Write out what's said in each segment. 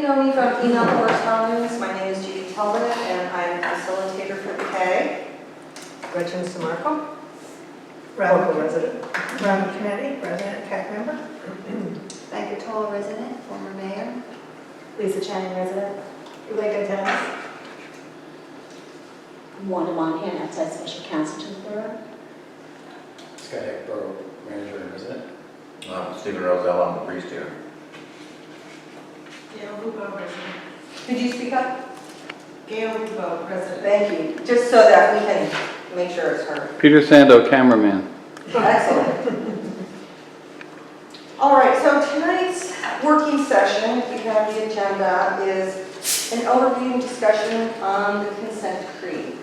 know me from email correspondence. My name is JUDITH, and I'm facilitator for the CAG. Gretchen Samarco, Ringwood local resident. CANETTI, resident CAG member. Toll resident, former mayor. Lisa Chiang, resident. Ringwood Tennis. WANDA, MONAHAN, outside special counsel to the borough. Scott Heck, Borough Manager and Resident. Stephen Roselle, I'm the priest here. Gail Hugo, resident. Could you speak up? Gail Hugo, resident. Thank you. Just so that we can make sure it's heard. Peter Sando, cameraman. Excellent. All right, so tonight's working session, if you have the agenda, is an overview and discussion on the consent decree.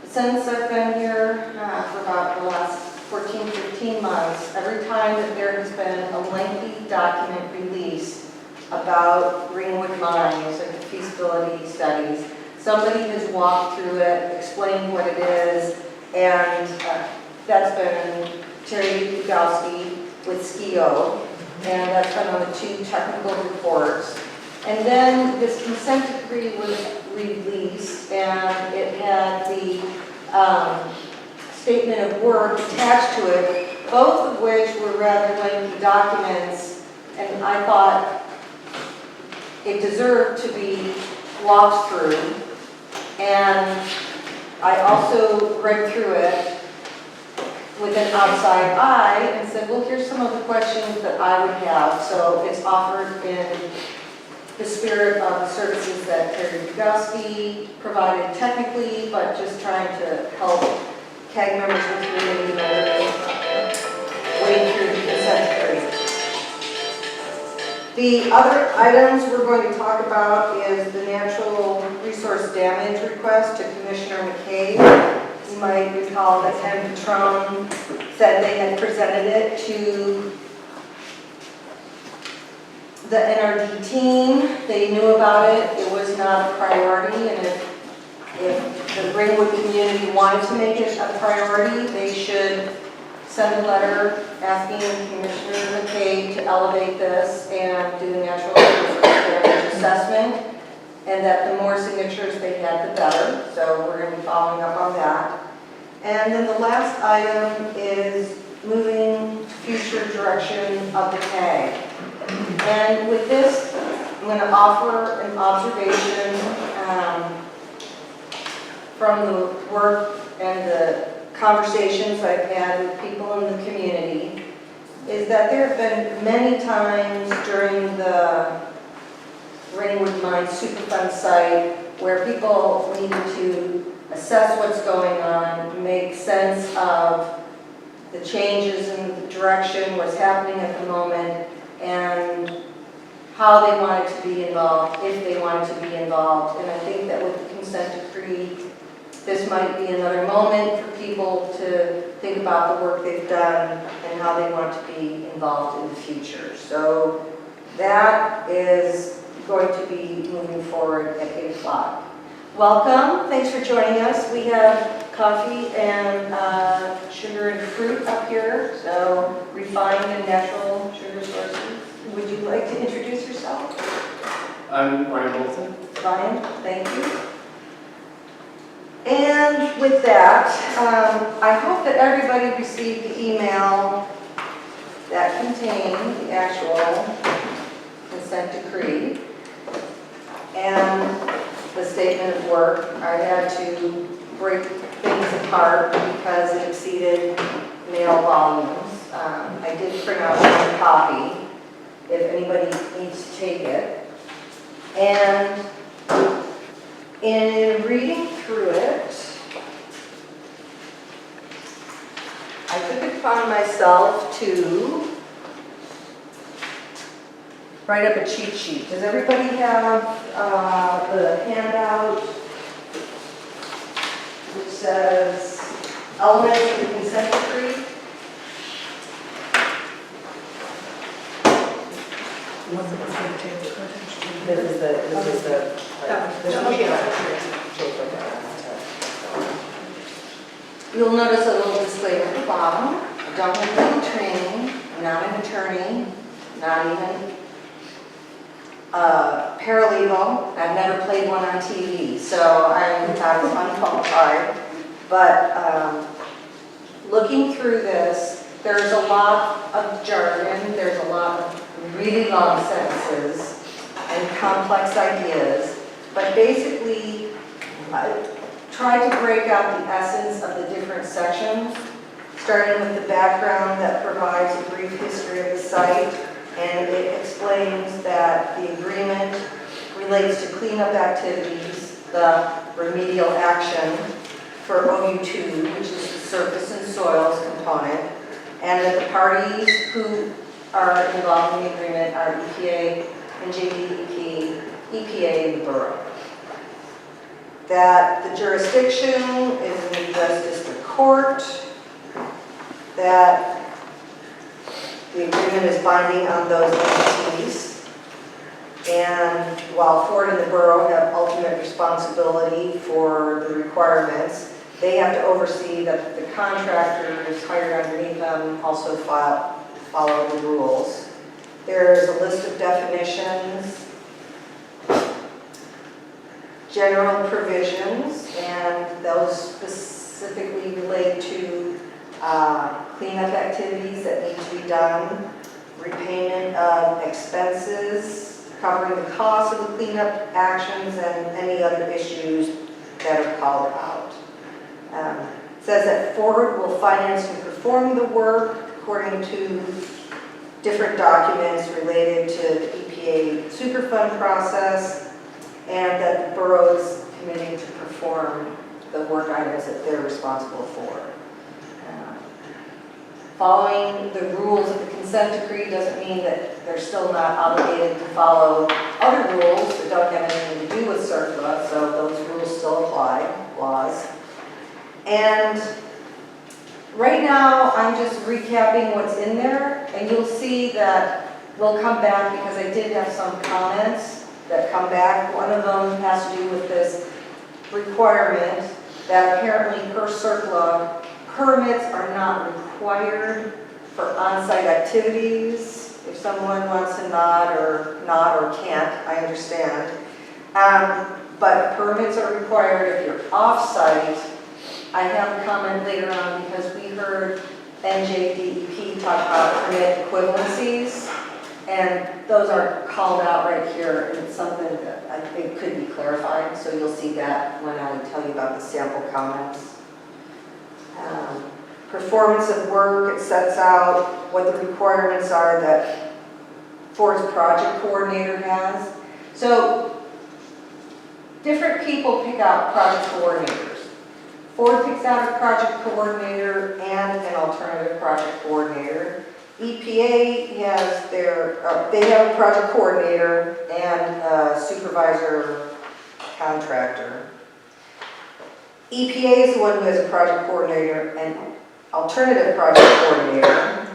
Since I've been here for about the last 14, 15 months, every time that there has been a lengthy document released about Ringwood mines and the feasibility studies, somebody has walked through it, explained what it is, and that's been Terry Gugowski with SKIO, and that's been on the 2 technical reports. And then this consent decree was released, and it had the statement of work attached to it, both of which were rather lengthy documents, and I thought it deserved to be walked through. And I also read through it with an outside eye and said, well, here's some of the questions that I would have. So it's offered in the spirit of the services that Terry Gugowski provided technically, but just trying to help CAG members with reading wade through the consent decree. The other items we're going to talk about is the natural resource damage request to Commissioner McCabe. You might recall that Ken Patron said they had presented it to the NRD team. They knew about it. It was not a priority, and if the Ringwood community wanted to make it a priority, they should send a letter asking Commissioner McCabe to elevate this and do the natural resource damage assessment, and that the more signatures they had, the better. So we're going to be following up on that. And then the last item is moving to future direction of the CAG. And with this, I'm going to offer an observation from the work and the conversations I've had with people in the community, is that there have been many times during the Ringwood Mine Superfund site where people needed to assess what's going on, make sense of the changes in the direction, what's happening at the moment, and how they wanted to be involved, if they wanted to be involved. And I think that with the consent decree, this might be another moment for people to think about the work they've done and how they want to be involved in the future. So that is going to be moving forward at 8 o'clock. Welcome, thanks for joining us. We have coffee and sugar and fruit up here, so refined and natural sugar sources. Would you like to introduce yourself? I'm Ryan Bolton. Ryan, thank you. And with that, I hope that everybody received the email that contained the actual consent decree and the statement of work. I had to break things apart because it exceeded mail volumes. I did print out one copy if anybody needs to take it. And in reading through it, I took it upon myself to write up a cheat sheet. Does everybody have the handout which says elements of the consent decree? This is the You'll notice a little disclaimer at the bottom. I don't have legal training. I'm not an attorney. Not even paralegal. I've never played one on TV, so I'm not unqualified. But looking through this, there's a lot of jargon, there's a lot of really long sentences and complex ideas. But basically, I tried to break out the essence of the different sections, starting with the background that provides a brief history of the site, and it explains that the agreement relates to cleanup activities, the remedial action for OU2, which is the surface and soils component, and that the parties who are involved in the agreement are EPA and JDEP, EPA and the borough. That the jurisdiction is in the U.S. District Court, that the agreement is binding on those entities, and while Ford and the borough have ultimate responsibility for the requirements, they have to oversee that the contractors hired underneath them also follow the rules. There's a list of definitions, general provisions, and those specifically relate to cleanup activities that need to be done, repayment of expenses, covering the cost of the cleanup actions, and any other issues that are called out. It says that Ford will finance and perform the work according to different documents related to the EPA Superfund process, and that the borough is committing to perform the work items that they're responsible for. Following the rules of the consent decree doesn't mean that they're still not obligated to follow other rules that don't have anything to do with CERCLA, so those rules still apply, laws. And right now, I'm just recapping what's in there, and you'll see that we'll come back because I did have some comments that come back. One of them has to do with this requirement that apparently per CERCLA, permits are not required for on-site activities. If someone wants to nod or can't, I understand. But permits are required if you're off-site. I have a comment later on because we heard NJDEP talk about permit equivalencies, and those are called out right here, and it's something that I think could be clarified, so you'll see that when I tell you about the sample comments. Performance of work, it sets out what the requirements are that Ford's project coordinator has. So different people pick out project coordinators. Ford picks out a project coordinator and an alternative project coordinator. EPA has they have a project coordinator and a supervisor contractor. EPA is the one who has a project coordinator and alternative project coordinator,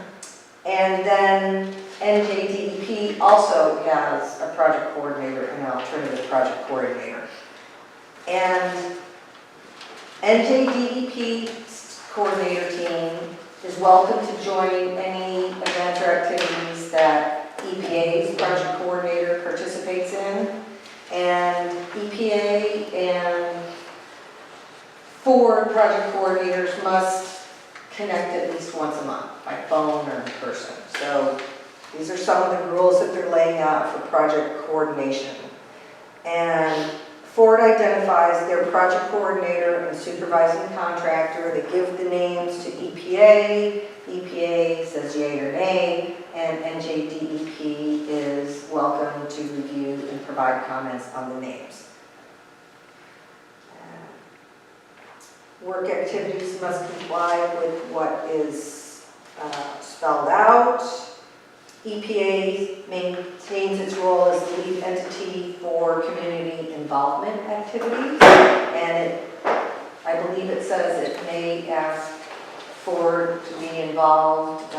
and then NJDEP also has a project coordinator and an alternative project coordinator. And NJDEP's coordinator team is welcome to join any events or activities that EPA's project coordinator participates in, and EPA and Ford project coordinators must connect at least once a month by phone or in person. So these are some of the rules that they're laying out for project coordination. And Ford identifies their project coordinator and supervising contractor. They give the names to EPA. EPA says yay or nay, and NJDEP is welcome to review and provide comments on the names. Work activities must comply with what is spelled out. EPA maintains its role as the lead entity for community involvement activities, and I believe it says it may ask Ford to be involved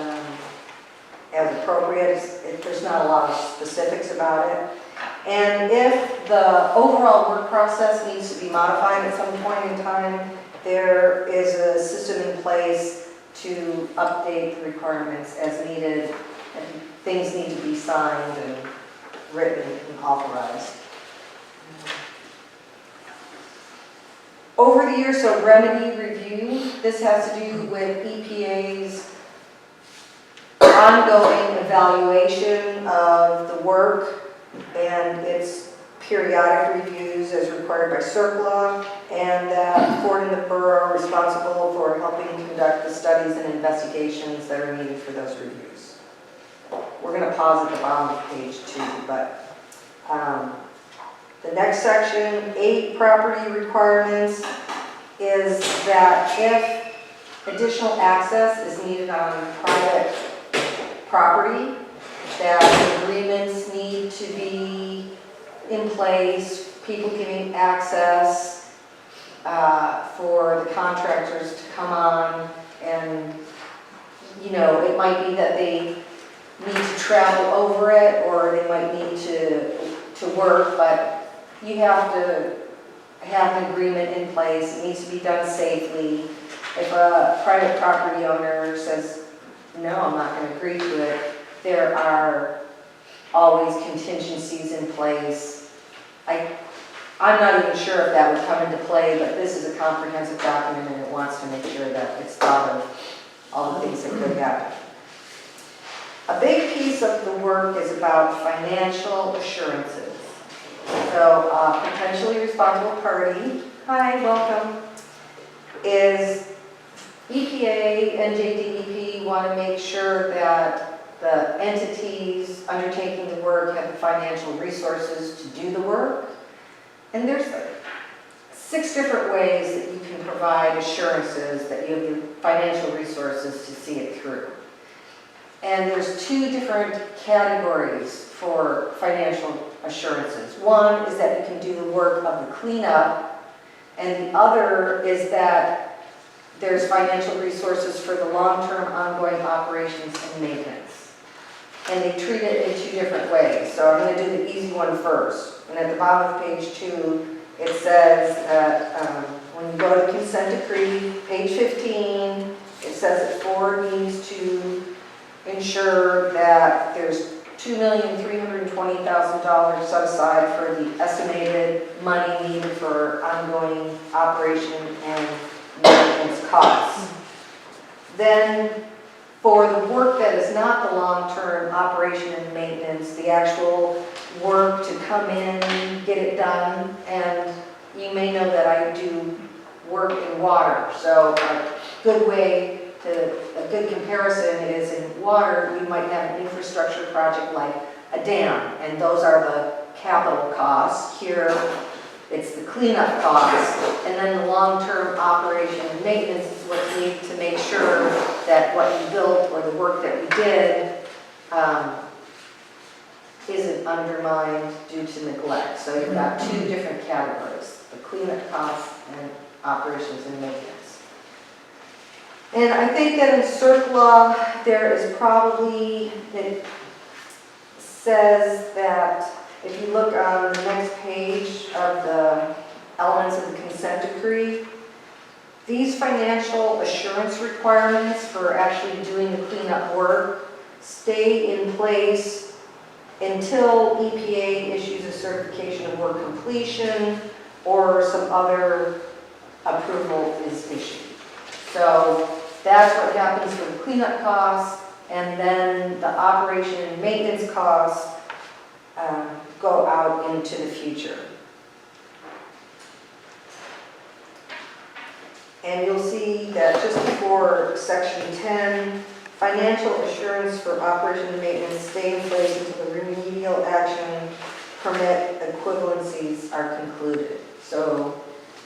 as appropriate. There's not a lot of specifics about it. And if the overall work process needs to be modified at some point in time, there is a system in place to update the requirements as needed, and things need to be signed and written and authorized. Over the years, so remedy review, this has to do with EPA's ongoing evaluation of the work and its periodic reviews as required by CERCLA, and that Ford and the borough are responsible for helping conduct the studies and investigations that are needed for those reviews. We're going to pause at the bottom of page 2, but the next section, 8 property requirements, is that if additional access is needed on private property, that agreements need to be in place, people giving access for the contractors to come on, and it might be that they need to travel over it, or they might need to work, but you have to have an agreement in place. It needs to be done safely. If a private property owner says, no, I'm not going to agree to it, there are always contingencies in place. I'm not even sure if that would come into play, but this is a comprehensive document and it wants to make sure that it's thought of all the things that could happen. A big piece of the work is about financial assurances. So a potentially responsible party, hi, welcome, is EPA and JDEP want to make sure that the entities undertaking the work have the financial resources to do the work. And there's 6 different ways that you can provide assurances that you have the financial resources to see it through. And there's 2 different categories for financial assurances. One is that you can do the work of the cleanup, and the other is that there's financial resources for the long-term ongoing operations and maintenance. And they treat it in 2 different ways. So I'm going to do the easy one first. And at the bottom of page 2, it says that when you go to the consent decree, page 15, it says that Ford needs to ensure that there's $2,320,000 set aside for the estimated money needed for ongoing operation and maintenance costs. Then for the work that is not the long-term operation and maintenance, the actual work to come in, get it done, and you may know that I do work in water, so a good comparison is in water, you might have an infrastructure project like a dam, and those are the capital costs. Here, it's the cleanup costs, and then the long-term operation and maintenance is what's needed to make sure that what you built or the work that you did isn't undermined due to neglect. So you've got 2 different categories, the cleanup costs and operations and maintenance. And I think that in CERCLA, there is probably, it says that if you look on the next page of the elements of the consent decree, these financial assurance requirements for actually doing the cleanup work stay in place until EPA issues a certification of work completion or some other approval is issued. So that's what happens for the cleanup costs, and then the operation and maintenance costs go out into the future. And you'll see that just before section 10, financial assurance for operation and maintenance stay in place until the remedial action permit equivalencies are concluded. So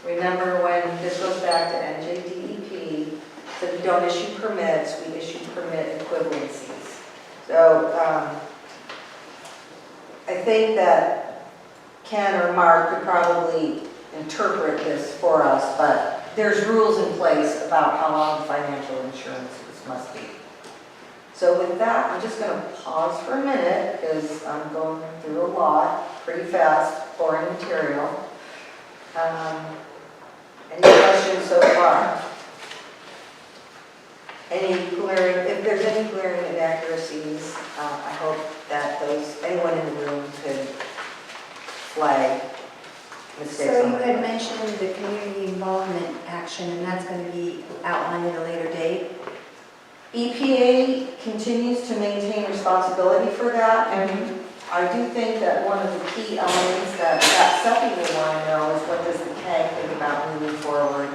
remember, when this goes back to NJDEP, so we don't issue permits, we issue permit equivalencies. So I think that Ken or Mark could probably interpret this for us, but there's rules in place about how long financial insurances must be. So with that, I'm just going to pause for a minute because I'm going through a lot, pretty fast, boring material. Any questions so far? Any glaring, if there's any glaring inaccuracies, I hope that anyone in the room could flag mistakes So on you the had list. mentioned the community involvement action, and that's going to be outlined at a later date. EPA continues to maintain responsibility for that, and I do think that one of the key elements that Seppi will want to know is what does the CAG think about moving forward?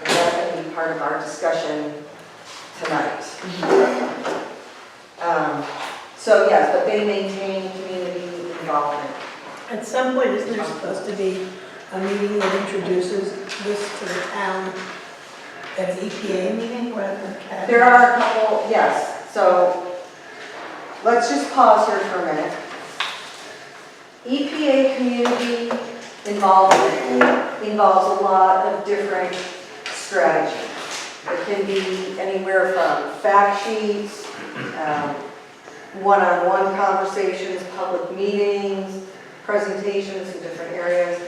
And that's going to be part of our discussion tonight. So yes, but they maintain community involvement. At some point, isn't there supposed to be a meeting that introduces this to the town at an EPA meeting rather than CAG? There are a couple, yes, so let's just pause here for a minute. EPA community involvement involves a lot of different strategies. It can be anywhere from fact sheets, one-on-one conversations, public meetings, presentations in different areas.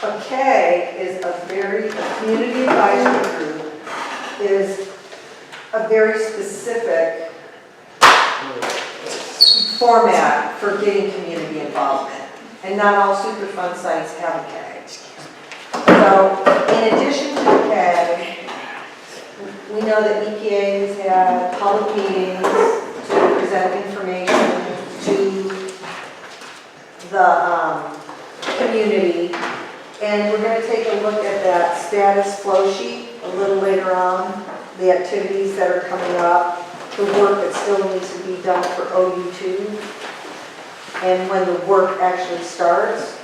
A CAG is a community advisory group is a very specific format for getting community involvement. And not all Superfund sites have a CAG. So in addition to the CAG, we know that EPA has had public meetings to present information to the community. And we're going to take a look at that status flow sheet a little later on, the activities that are coming up, the work that still needs to be done for OU2, and when the work actually starts.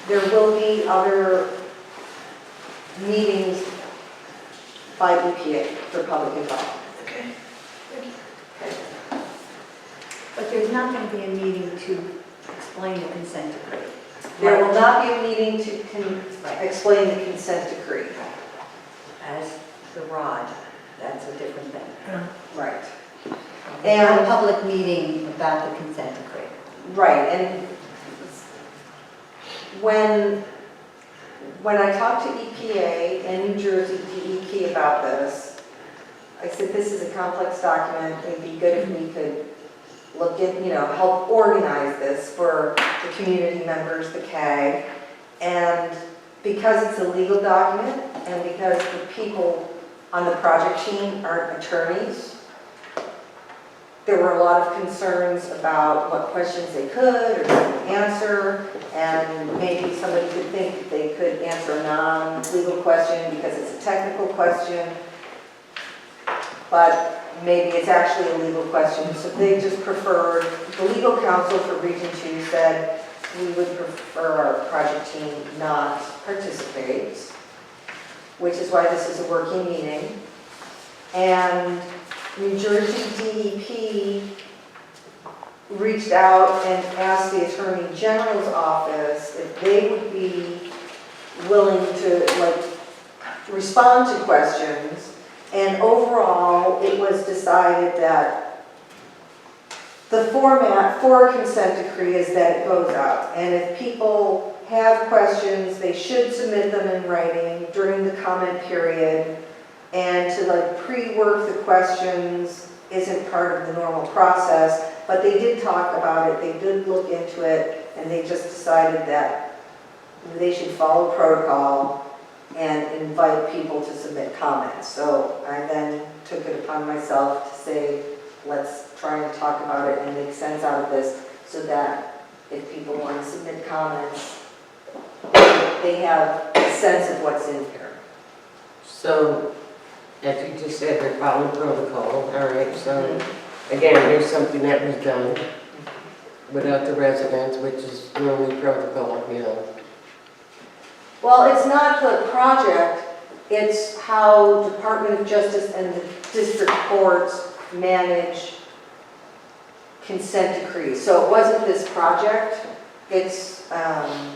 There will be other meetings by EPA for public involvement. Okay. But there's not going to be a meeting to explain the consent decree. There will not be a meeting to explain the consent decree. As the ROD, that's a different thing. Right. And a public meeting about the consent decree. Right, and when I talked to EPA and New Jersey DEP about this, I said this is a complex document. It'd be good if we could look at, help organize this for the community members, the CAG. And because it's a legal document and because the people on the project team aren't attorneys, there were a lot of concerns about what questions they could or couldn't answer, and maybe somebody could think that they could answer a non-legal question because it's a technical question, but maybe it's actually a legal question. So they just preferred, the legal counsel for Region 2 said we would prefer our project team not participate, which is why this is a working meeting. And New Jersey DEP reached out and asked the Attorney General's office if they would be willing to respond to questions. And overall, it was decided that the format for a consent decree is that it goes out. And if people have questions, they should submit them in writing during the comment period. And to pre-work the questions isn't part of the normal process, but they did talk about it, they did look into it, and they just decided that they should follow protocol and invite people to submit comments. So I then took it upon myself to say, let's try and talk about it and make sense out of this so that if people want to submit comments, they have a sense of what's in here. So, as you just said, they're following protocol, all right, so, again, there's something that was done without the residents, which is normally protocol, Well, it's not the project, it's how Department of Justice and the district courts manage consent decrees. So it wasn't this project, it's, the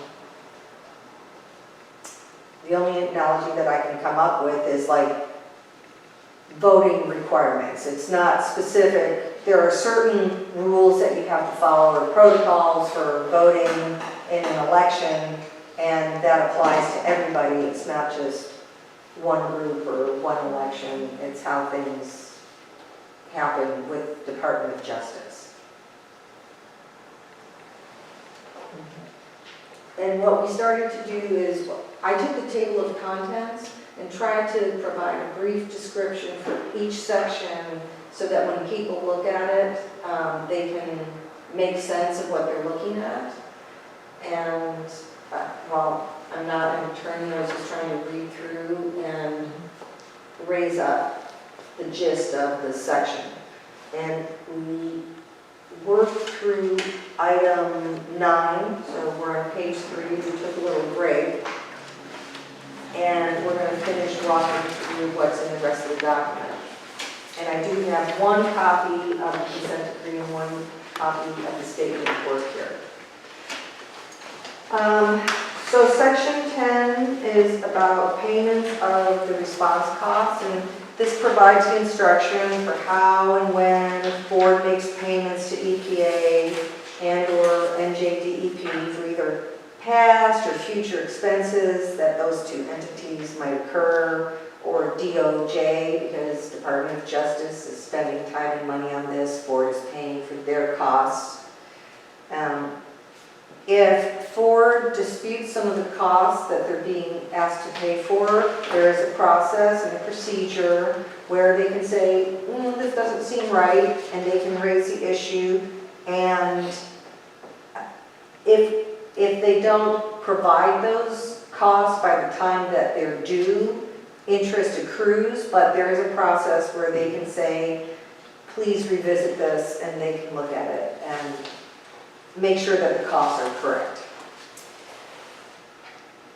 only analogy that I can come up with is voting requirements. It's not specific. There are certain rules that you have to follow or protocols for voting in an election, and that applies to everybody. It's not just one group or one election. It's how things happen with Department of Justice. And what we started to do is, I took the table of contents and tried to provide a brief description for each section so that when people look at it, they can make sense of what they're looking at. And while I'm not an attorney, I was just trying to read through and raise up the gist of the section. And we worked through item 9, so we're on page 3. We took a little break. And we're going to finish walking through what's in the rest of the document. And I do have one copy of the consent decree and one copy of the statement of work here. So section 10 is about payments of the response costs, and this provides the instruction for how and when the board makes payments to EPA and or NJDEP for either past or future expenses that those two entities might incur, or DOJ, because Department of Justice is spending time and money on this, Ford is paying for their costs. If Ford disputes some of the costs that they're being asked to pay for, there is a process and a procedure where they can say, this doesn't seem right, and they can raise the issue. And if they don't provide those costs by the time that they're due, interest accrues, but there is a process where they can say, please revisit this, and they can look at it and make sure that the costs are correct.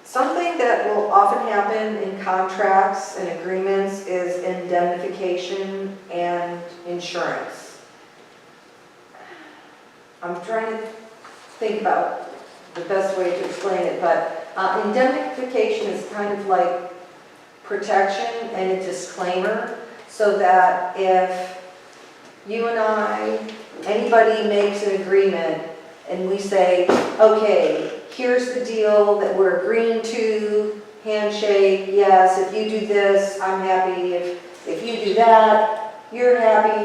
Something that will often happen in contracts and agreements is indemnification and insurance. I'm trying to think about the best way to explain it, but indemnification is kind of like protection and a disclaimer, so that if you and I, anybody makes an agreement and we say, okay, here's the deal that we're agreeing to, handshake, yes, if you do this, I'm happy, if you do that, you're happy,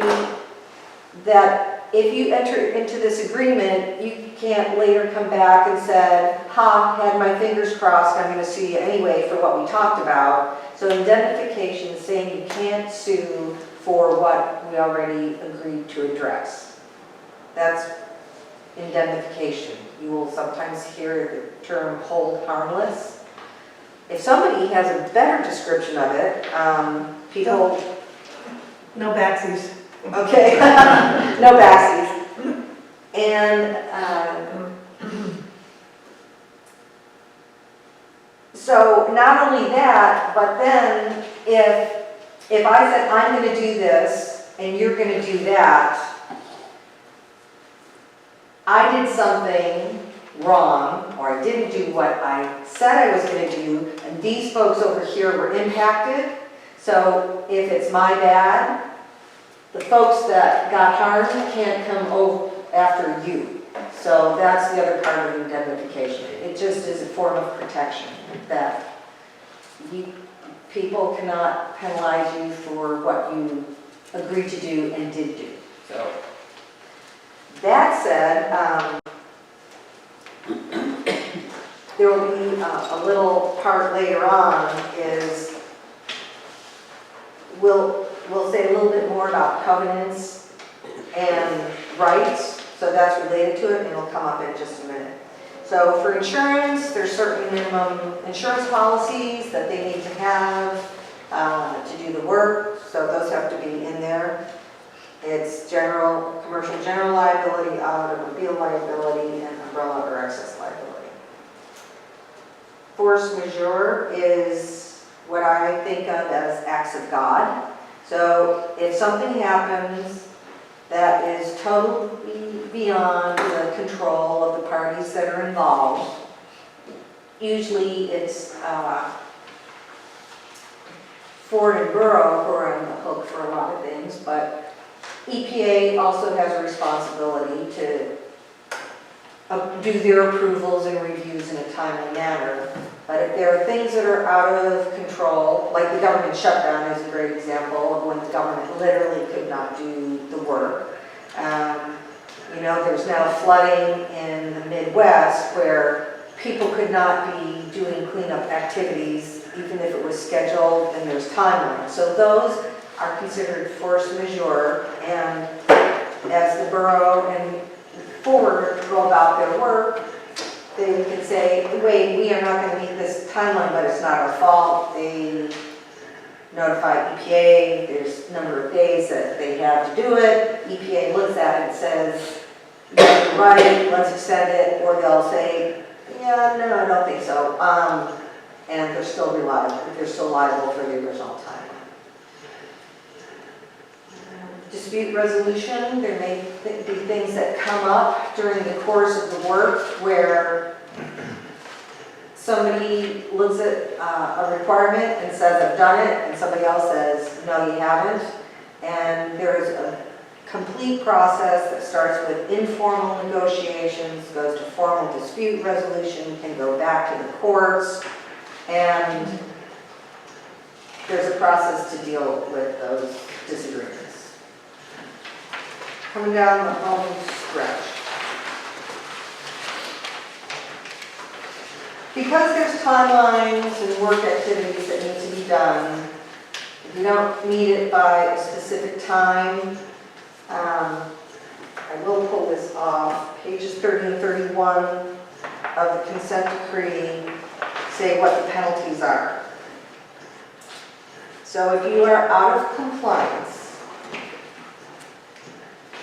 that if you enter into this agreement, you can't later come back and say, had my fingers crossed, I'm going to sue you anyway for what we talked about. So indemnification is saying you can't sue for what we already agreed to address. That's indemnification. You will sometimes hear the term hold harmless. If somebody has a better description of it, people... No backsies. Okay, no backsies. And so not only that, but then if I said I'm going to do this and you're going to do that, I did something wrong, or I didn't do what I said I was going to do, and these folks over here were impacted. So if it's my bad, the folks that got harmed can't come over after you. So that's the other part of indemnification. It just is a form of protection that people cannot penalize you for what you agreed to do and did do. So that said, there will be a little part later on is we'll say a little bit more about covenants and rights, so that's related to it, and it'll come up in just a minute. So for insurance, there's certain minimum insurance policies that they need to have to do the work, so those have to be in there. It's general, commercial general liability, automobile liability, and umbrella or excess liability. Force majeure is what I think of as acts of God. So if something happens that is totally beyond the control of the parties that are involved, usually it's Ford and Borough who are on the hook for a lot of things, but EPA also has a responsibility to do their approvals and reviews in a timely manner. But if there are things that are out of control, like the government shutdown is a great example of when the government literally could not do the work. You know, there's now flooding in the Midwest where people could not be doing cleanup activities even if it was scheduled and there's timelines. So those are considered force majeure, and as the borough and forward go about their work, they can say, wait, we are not going to meet this timeline, but it's not our fault. They notify EPA, there's a number of days that they have to do it. EPA looks at it and says, you're right, let's extend it, or they'll say, yeah, no, I don't think so. And they're still liable for the original timeline. Dispute resolution, there may be things that come up during the course of the work where somebody looks at a requirement and says, I've done it, and somebody else says, no, you haven't. And there's a complete process that starts with informal negotiations, goes to formal dispute resolution, can go back to the courts, and there's a process to deal with those disagreements. Coming down the home stretch. Because there's timelines and work activities that need to be done, if you don't meet it by a specific time, I will pull this off. Pages 30 and 31 of the consent decree say what the penalties are. So if you are out of compliance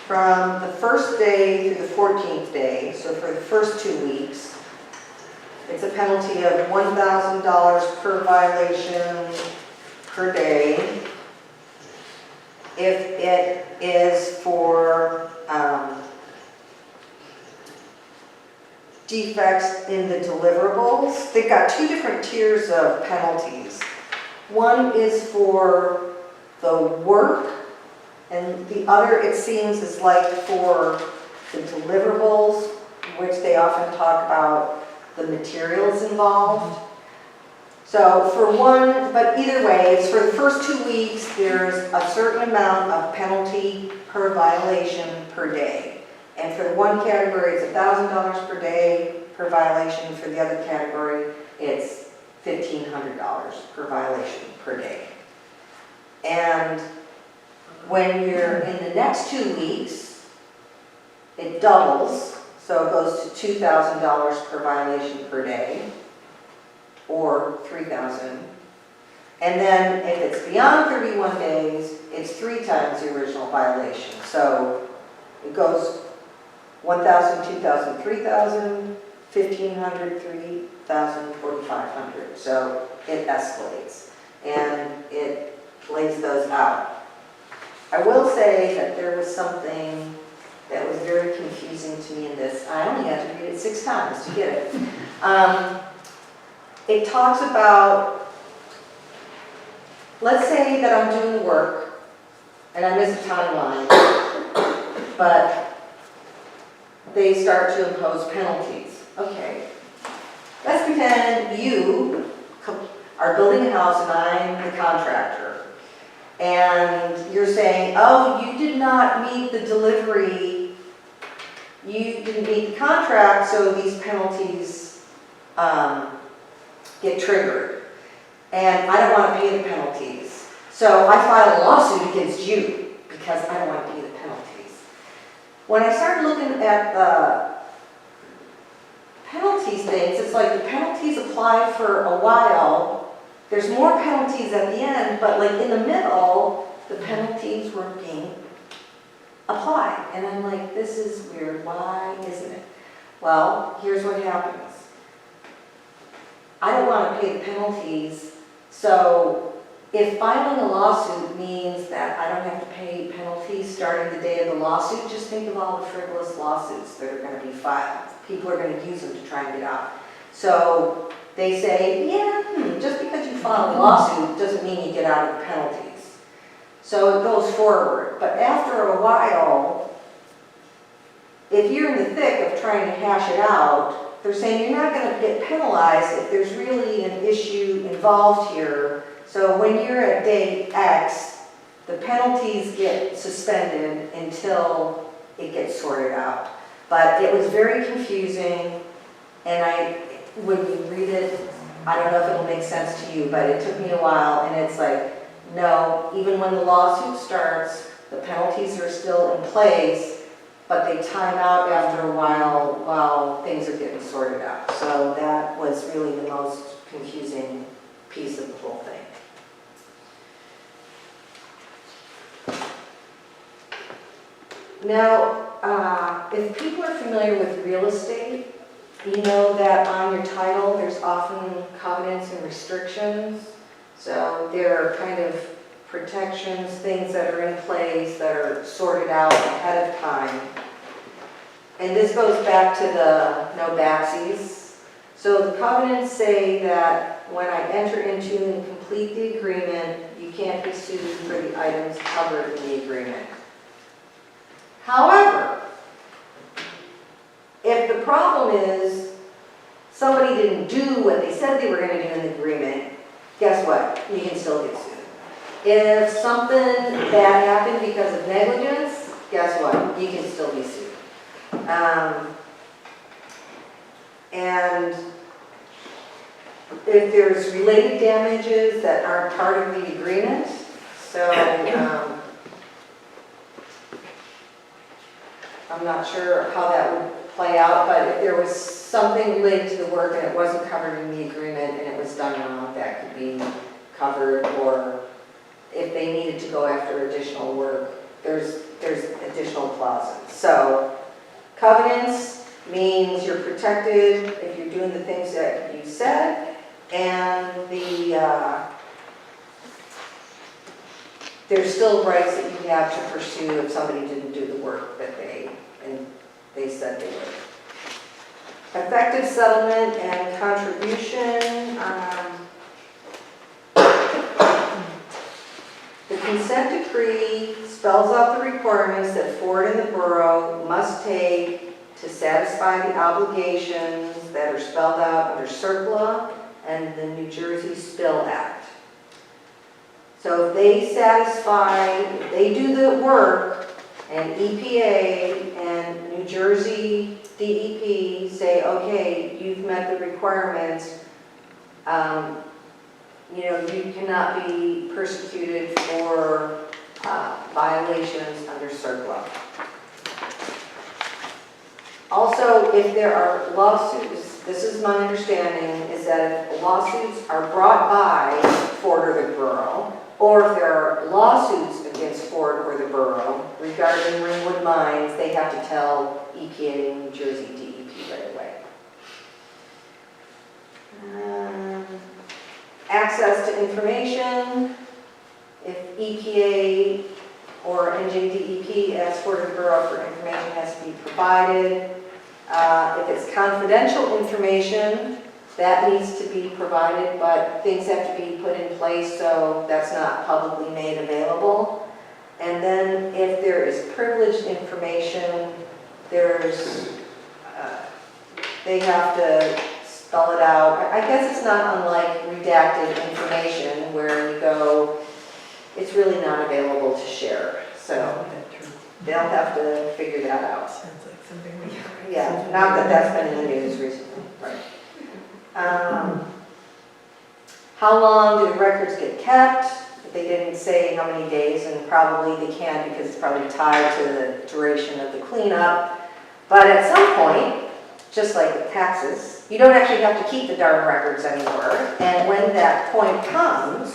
from the first day through the 14th day, so for the first 2 weeks, it's a penalty of $1,000 per violation per day. If it is for defects in the deliverables, they've got two different tiers of penalties. One is for the work, and the other, it seems, is like for the deliverables, which they often talk about the materials involved. So for one, but either way, it's for the first 2 weeks, there's a certain amount of penalty per violation per day. And for the one category, it's $1,000 per day per violation. For the other category, it's $1,500 per violation per day. And when you're in the next 2 weeks, it doubles. So it goes to $2,000 per violation per day, or $3,000. And then if it's beyond 31 days, it's 3 times the original violation. So it goes 1,000, 2,000, 3,000, 1,500, 3,000, 4,500. So it escalates, and it lays those out. I will say that there was something that was very confusing to me in this. I only had to read it 6 times to get it. It talks about, let's say that I'm doing the work and I miss a timeline, but they start to impose penalties. Okay, let's pretend you are building a house and I'm the contractor. And you're saying, oh, you did not meet the delivery, you didn't meet the contract, so these penalties get triggered. And I don't want to pay the penalties. So I file a lawsuit against you because I don't want to pay the penalties. When I started looking at the penalties things, it's like the penalties apply for a while. There's more penalties at the end, but like in the middle, the penalties were being applied. And I'm like, this is weird. Why isn't it? Well, here's what happens. I don't want to pay the penalties, so if filing a lawsuit means that I don't have to pay penalties starting the day of the lawsuit, just think of all the frivolous lawsuits that are going to be filed. People are going to use them to try and get out. So they say, yeah, just because you file a lawsuit doesn't mean you get out of the penalties. So it goes forward. But after a while, if you're in the thick of trying to hash it out, they're saying you're not going to get penalized if there's really an issue involved here. So when you're at day X, the penalties get suspended until it gets sorted out. But it was very confusing, and when you read it, I don't know if it'll make sense to you, but it took me a while, and it's like, no, even when the lawsuit starts, the penalties are still in place, but they time out after a while things are getting sorted out. So that was really the most confusing piece of the whole thing. Now, if people are familiar with real estate, you know that on your title there's often covenants and restrictions. So there are kind of protections, things that are in place that are sorted out ahead of time. And this goes back to the no backsies. So the covenants say that when I enter into and complete the agreement, you can't be sued for the items covered in the agreement. However, if the problem is somebody didn't do what they said they were going to do in the agreement, guess what? You can still get sued. If something bad happened because of negligence, guess what? You can still be sued. And if there's related damages that aren't part of the agreement, so I'm not sure how that would play out, but if there was something related to the work and it wasn't covered in the agreement and it was done wrong, that could be covered. Or if they needed to go after additional work, there's additional clauses. So covenants means you're protected if you're doing the things that you said, and there's still rights that you have to pursue if somebody didn't do the work that they said they would. Effective settlement and contribution. The consent decree spells out the requirements that Ford and the borough must take to satisfy the obligations that are spelled out under CERCLA and the New Jersey Spill Act. So if they satisfy, if they do the work, and EPA and New Jersey DEP say, okay, you've met the requirements, you cannot be persecuted for violations under CERCLA. Also, if there are lawsuits, this is my understanding, is that if lawsuits are brought by Ford or the borough, or if there are lawsuits against Ford or the borough regarding Ringwood mines, they have to tell EPA and New Jersey DEP right away. Access to information. If EPA or NJDEP asks Ford or the borough for information, has to be provided. If it's confidential information, that needs to be provided, but things have to be put in place so that's not publicly made available. And then if there is privileged information, they have to spell it out. I guess it's not unlike redacted information where you go, it's really not available to share. So they'll have to figure that out. Sounds like something we Yeah, not that that's been in the news recently. Right. How long do the records get kept? They didn't say how many days, and probably they can't because it's probably tied to the duration of the cleanup. But at some point, just like with taxes, you don't actually have to keep the darn records anymore. And when that point comes,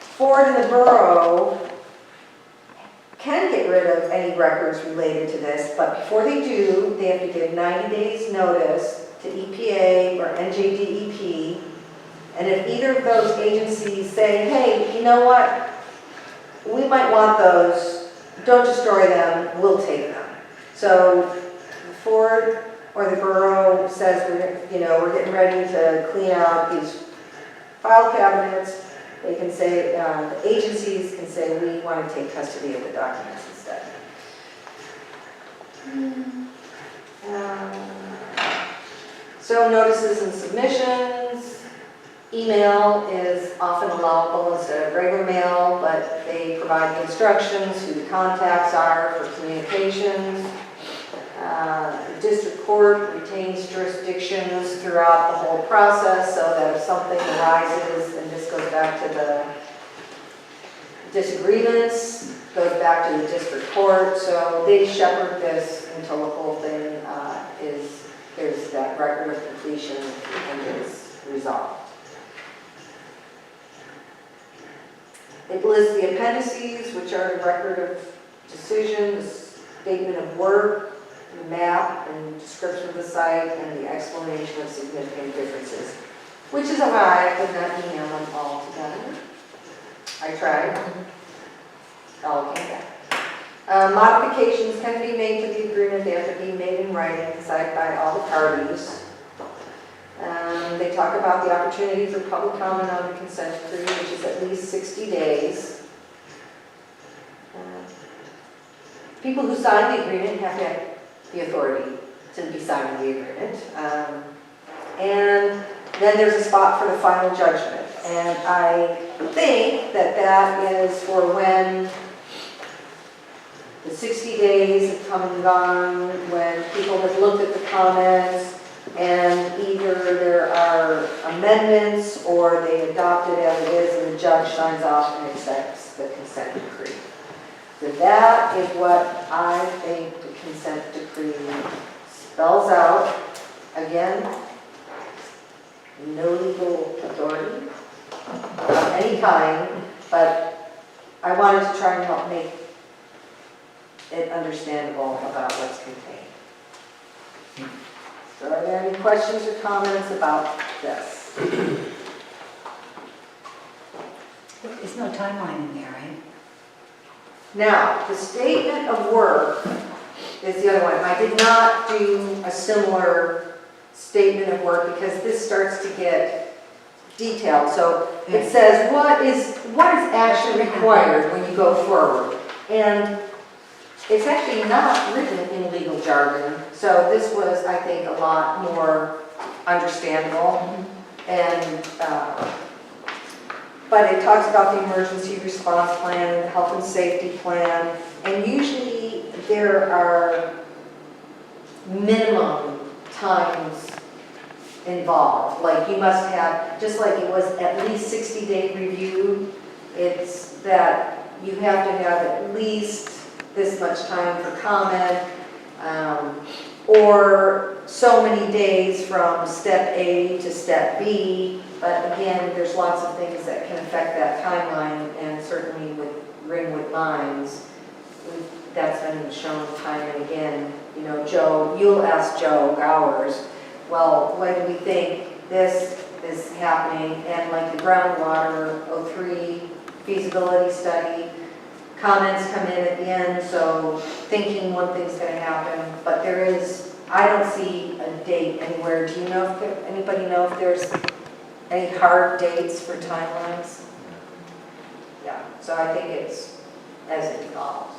Ford and the borough can get rid of any records related to this, but before they do, they have to give 90 days notice to EPA or NJDEP, and if either of those agencies say, hey, you know what, we might want those, don't destroy them, we'll take them. So Ford or the borough says, we're getting ready to clean out these file cabinets, they can say, the agencies can say, we want to take custody of the documents instead. So notices and submissions. Email is often allowable instead of regular mail, but they provide the instructions, who the contacts are for communications. District court retains jurisdictions throughout the whole process, so that if something arises, and this goes back to the disagreements, goes back to the district court, so they shepherd this until the whole thing there's that record of completion and is resolved. It lists the appendices, which are the record of decision, the statement of work, the map and description of the site, and the explanation of significant differences, which is why I could not email them all together. I tried. All came back. Modifications can be made to the agreement. They have to be made in writing, signed by all the parties. They talk about the opportunity for public comment on the consent decree, which is at least 60 days. People who sign the agreement have to have the authority to be signing the agreement. And then there's a spot for the final judgment. And I think that that is for when the 60 days have come and gone, when people have looked at the comments and either there are amendments or they adopt it as it is and the judge signs off and accepts the consent decree. So that is what I think the consent decree spells out. Again, no legal authority of any kind, but I wanted to try and help make it understandable about what's contained. So are there any questions or comments about this? There's no timeline in there, right? Now, the statement of work is the other one. I did not do a similar statement of work because this starts to get detailed. So it says what is actually required when you go forward. And it's actually not written in legal jargon. So this was, I think, a lot more understandable. And but it talks about the emergency response plan and the health and safety plan. And usually there are minimum times involved. Like you must have, just like it was at least 60-day review, it's that you have to have at least this much time for comment, or so many days from step A to step B. But again, there's lots of things that can affect that timeline, and certainly with Ringwood Mines, that's been shown time and again. You know, Joe, you'll ask Joe Gowers, well, when do we think this is happening? And like the groundwater 03 feasibility study, comments come in at the end, so thinking one thing's going to happen, but there is, I don't see a date anywhere. Do you know if anybody know if there's any hard dates for timelines? Yeah, so I think it's as it evolves.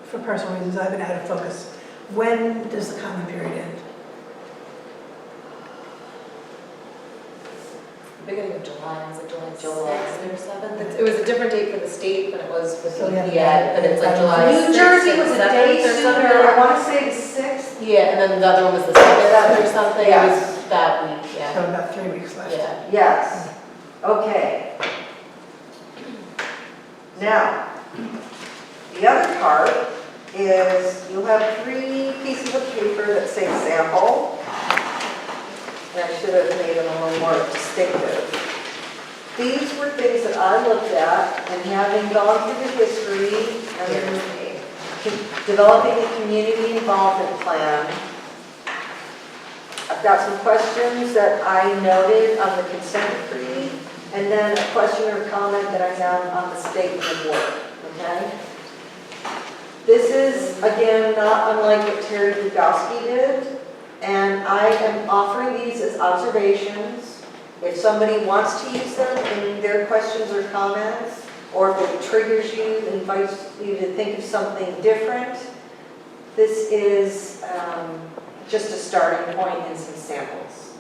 For personal reasons, I've been out of focus. When does the comment period end? Beginning of July, is it July July. 6th or 7th? It was a different date for the state than it was for So the we have EPA, but it's like July 6th. New Jersey and was a 7th day or sooner, something. I want to say the 6th. Yeah, and then the other one was the 7th or something. Yes. It was that week, So yeah. about 3 weeks left. Yeah. Yes. Okay. Now, the other part is you'll have 3 pieces of paper that say sample. And I should have made them a little more distinctive. These were things that I looked at, and having gone through the history and developing a community involvement plan, I've got some questions that I noted on the consent decree, and then a question or comment that I have on the statement of work, okay? This is, again, not unlike what Terry Dugowski did, and I am offering these as observations. If somebody wants to use them in their questions or comments, or if it triggers you, invites you to think of something different, this is just a starting point and some samples.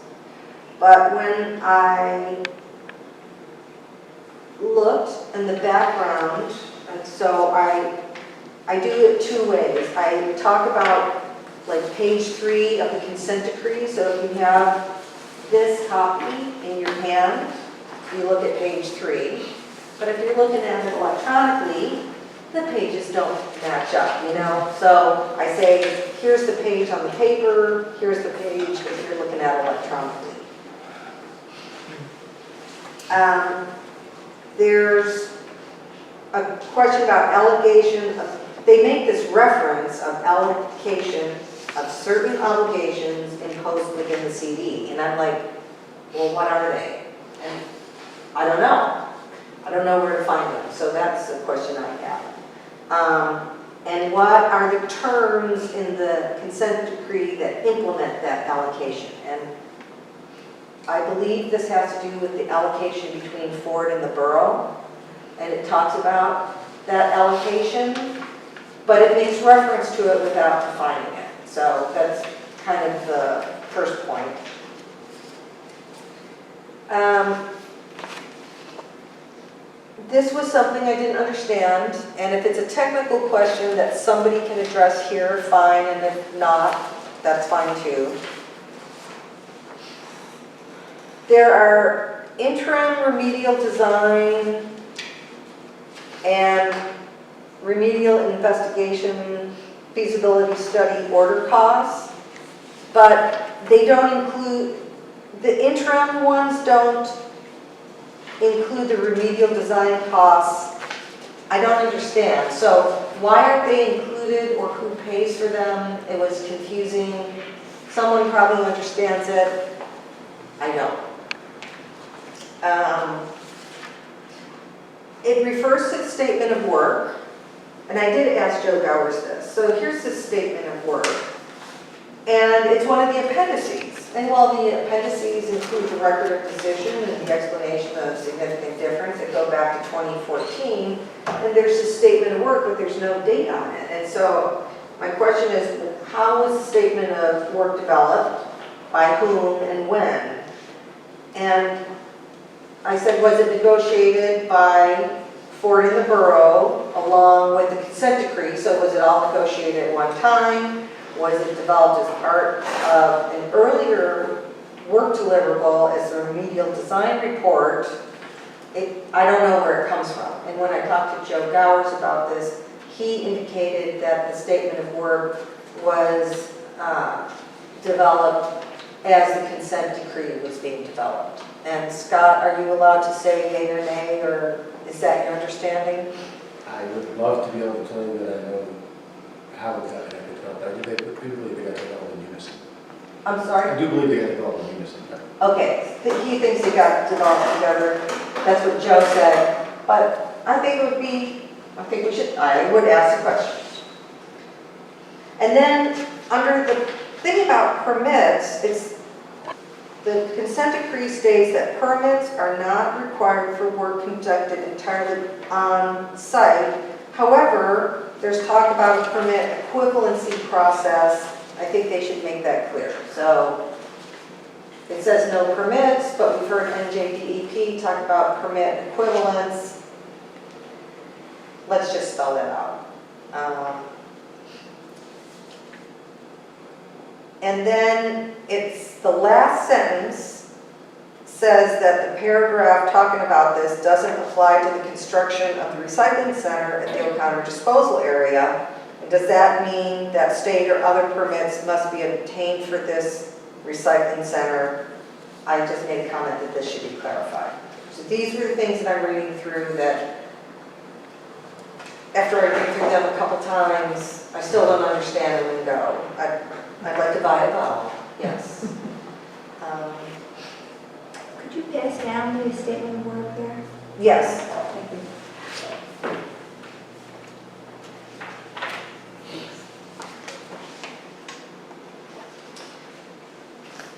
But when I looked in the background, and so I I do it two ways. I talk about like page 3 of the consent decree. So if you have this copy in your hand, you look at page 3. But if you're looking at it electronically, the pages don't match up, you know? So I say, here's the page on the paper, here's the page that you're looking at electronically. There's a question about allocation of, they make this reference of allocation of certain obligations imposed within the CD. And I'm like, well, what are they? And I don't know. I don't know where to find them. So that's the question I have. And what are the terms in the consent decree that implement that allocation? And I believe this has to do with the allocation between Ford and the borough. And it talks about that allocation, but it makes reference to it without defining it. So that's kind of the first point. This was something I didn't understand, and if it's a technical question that somebody can address here, fine, and if not, that's fine too. There are interim remedial design and remedial investigation feasibility study order costs, but they don't include, the interim ones don't include the remedial design costs. I don't understand. So why aren't they included or who pays for them? It was confusing. Someone probably understands it. I don't. It refers to the statement of work, and I did ask Joe Gowers this. So here's the statement of work, and it's one of the appendices. And while the appendices include the record of decision and the explanation of significant difference that go back to 2014, and there's a statement of work, but there's no date on it. And so my question is, how was the statement of work developed, by whom, and when? And I said, was it negotiated by Ford and the borough along with the consent decree? So was it all negotiated at one time? Was it developed as part of an earlier work deliverable as a remedial design report? I don't know where it comes from. And when I talked to Joe Gowers about this, he indicated that the statement of work was developed as the consent decree was being developed. And Scott, are you allowed to say yay or nay, or is that your understanding? I would love to be able to tell you that I know how exactly I could tell. I do believe they got it all in unison. I'm sorry? I do believe they got it all in unison. Okay, he thinks they got developed together. That's what Joe said. But I think it would be, I would ask the question. And then under the thing about permits, the consent decree states that permits are not required for work conducted entirely on site. However, there's talk about a permit equivalency process. I think they should make that clear. So it says no permits, but we've heard NJDEP talk about permit equivalence. Let's just spell that out. And then it's the last sentence says that the paragraph talking about this doesn't apply to the construction of the recycling center at the O'Connor disposal area. And does that mean that state or other permits must be obtained for this recycling center? I just made a comment that this should be clarified. So these were the things that I'm reading through that after I read through them a couple times, I still don't understand them and go. I'd like to buy a bottle, yes. Could you pass down the statement of work there? Yes. Thank you.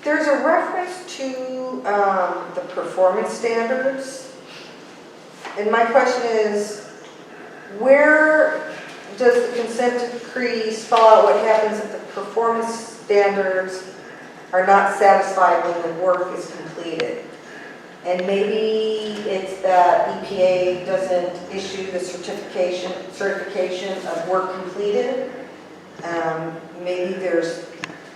There's a reference to the performance standards. And my question is, where does the consent decree spell out what happens if the performance standards are not satisfied when the work is completed? And maybe it's that EPA doesn't issue the certification of work completed. Maybe there's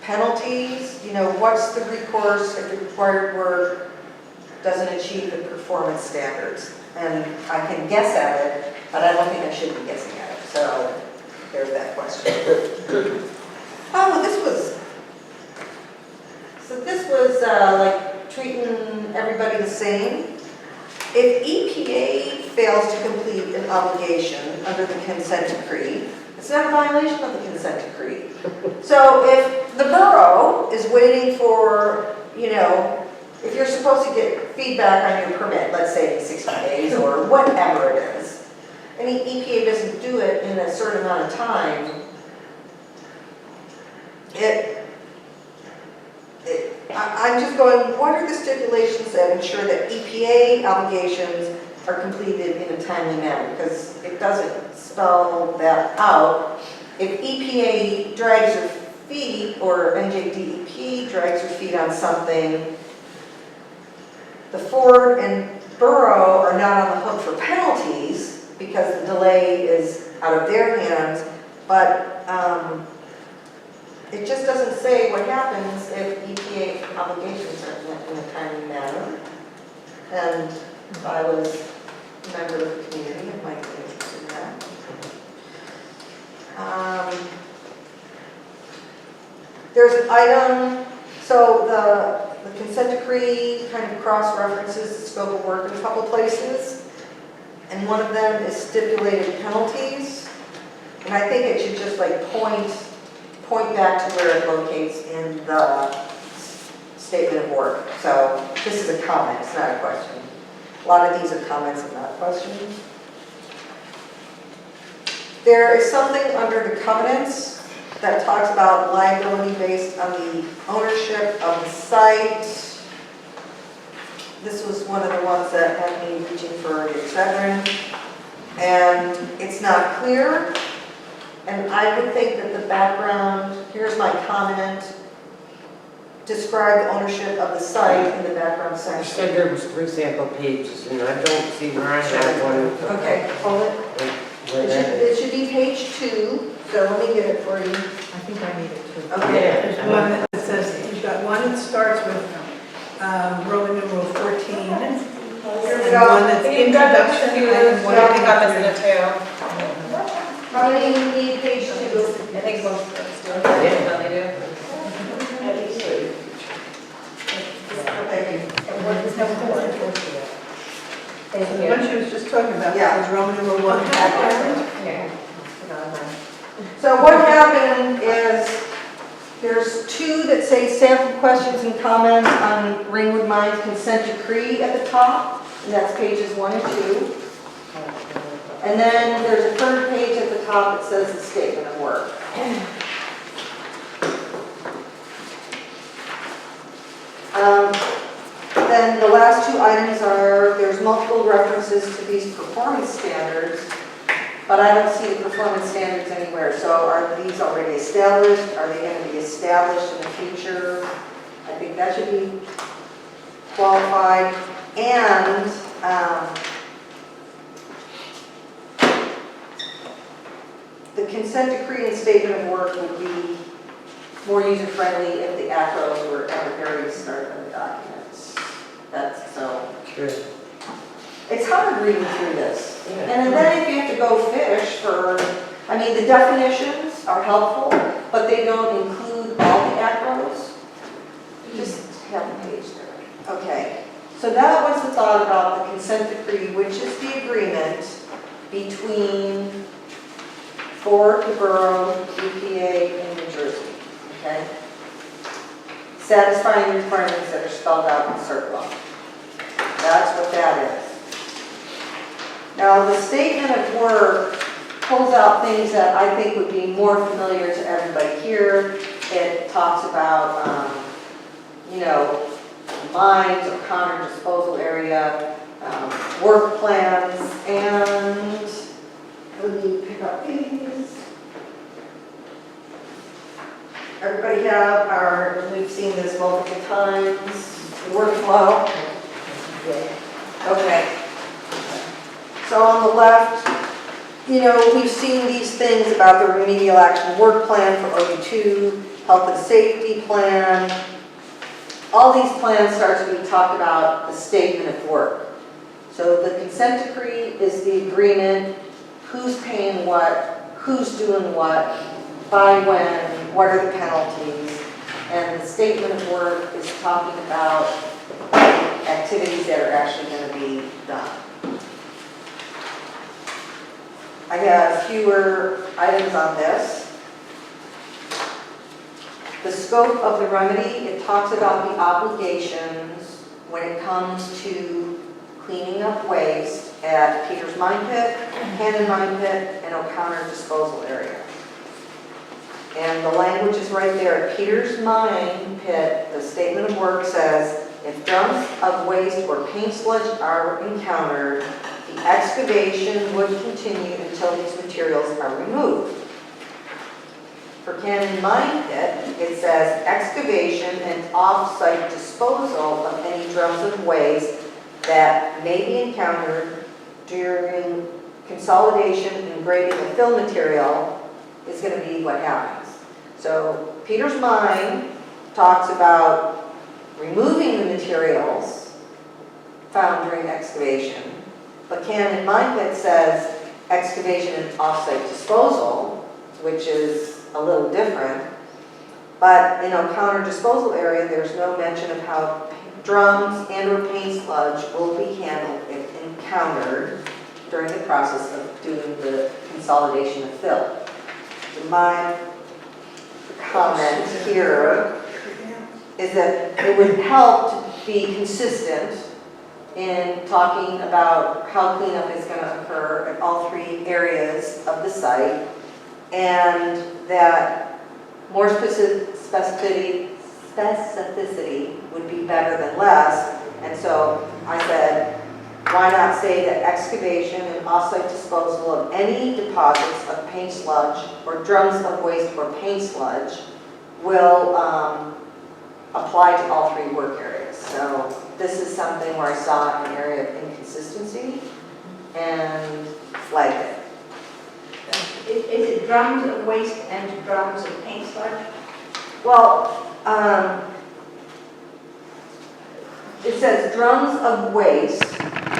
penalties, what's the recourse if the required work doesn't achieve the performance standards? And I can guess at it, but I don't think I should be guessing at it. So there's that question. Oh, this was like treating everybody the same. If EPA fails to complete an obligation under the consent decree, it's not a violation of the consent decree. So if the borough is waiting for, if you're supposed to get feedback on your permit, let's say in 60 days or whatever it is, and the EPA doesn't do it in a certain amount of time, I'm just going, what are the stipulations that ensure that EPA obligations are completed in a timely manner? Because it doesn't spell that out. If EPA drags their feet, or NJDEP drags their feet on something, the Ford and Borough are not on the hook for penalties because the delay is out of their hands, but it just doesn't say what happens if EPA obligations aren't met in a timely manner. And if I was a member of the community, I might be interested in that. There's an item, so the consent decree kind of cross-references the scope of work in a couple places, and one of them is stipulated penalties, and I think it should just like point back to where it locates in the statement of work. So this is a comment, it's not a question. A lot of these are comments and not questions. There is something under the covenants that talks about liability based on the ownership of the site. This was one of the ones that had me reaching for the Excedrin, and it's not clear. And I would think that the background, here's my comment, describe the ownership of the site in the background You section. said there was 3 sample pages, and I don't see where I have one. Okay, hold it. Where that is. It should be page 2, so let me get it for you. I think I need it too. Okay. There's one that says, you've got one that starts with Roman numeral 14, and Here we one go. that's You've got the introduction, confused, and one I think I'm missing that's it too. How many need page 2? I think most of us do. Yeah. They do. Thank you. the one she was just talking about, Yeah. says Roman numeral 1 background. Yeah. So what happened is, there's 2 that say sample questions and comments on Ringwood Mines consent decree at the top, and that's pages 1 and 2. And then there's a 3rd page at the top that says the statement of work. Then the last 2 items are, there's multiple references to these performance standards, but I don't see the performance standards anywhere. So are these already established? Are they going to be established in the future? I think that should be qualified. And the consent decree and statement of work would be more user-friendly if the acros were at the very start of the documents. That's so. True. It's hard reading through this. And then if you have to go fish for, I mean, the definitions are helpful, but they don't include all the acros. Just have the page there. Okay. So that was the thought about the consent decree, which is the agreement between Ford, the borough, EPA, and New Jersey. Okay? Satisfying the requirements that are spelled out in CERCLA. That's what that is. Now, the statement of work pulls out things that I think would be more familiar to everybody here. It talks about, mines or counter disposal area, work plans, and let me pick up these. Everybody have our, we've seen this multiple times, workflow. Okay. So So on the left, you know, we've seen these things about the remedial action work plan for OU2, health and safety plan. All these plans start to be talked about the statement of work. So the consent decree is the agreement, who's paying what, who's doing what, by when, what are the penalties, and the statement of work is talking about activities that are actually going to be done. I have fewer items on this. The scope of the remedy, it talks about the obligations when it comes to cleaning up waste at Peters Mine Pit, Cannon Mine Pit, and O'Connor Disposal Area. And the language is right there. At Peters Mine Pit, the statement of work says, if drums of waste or paint sludge are encountered, the excavation would continue until these materials are removed. For Cannon Mine Pit, it says excavation and off-site disposal of any drums of waste that may be encountered during consolidation and grading of fill material is going to be what happens. So Peters Mine talks about removing the materials found during excavation, but Cannon Mine Pit says excavation and off-site disposal, which is a little different. But in O'Connor Disposal Area, there's no mention of how drums and or paint sludge will be handled if encountered during the process of doing the consolidation of fill. So my comment here is that it would help to be consistent in talking about how cleanup is going to occur at all three areas of the site, and that more specificity would be better than less. And so I said, why not say that excavation and off-site disposal of any deposits of paint sludge or drums of waste or paint sludge will apply to all three work areas. So this is something where I saw an area of inconsistency and flagged it. Is it drums of waste and drums of paint sludge? Well, it says drums of waste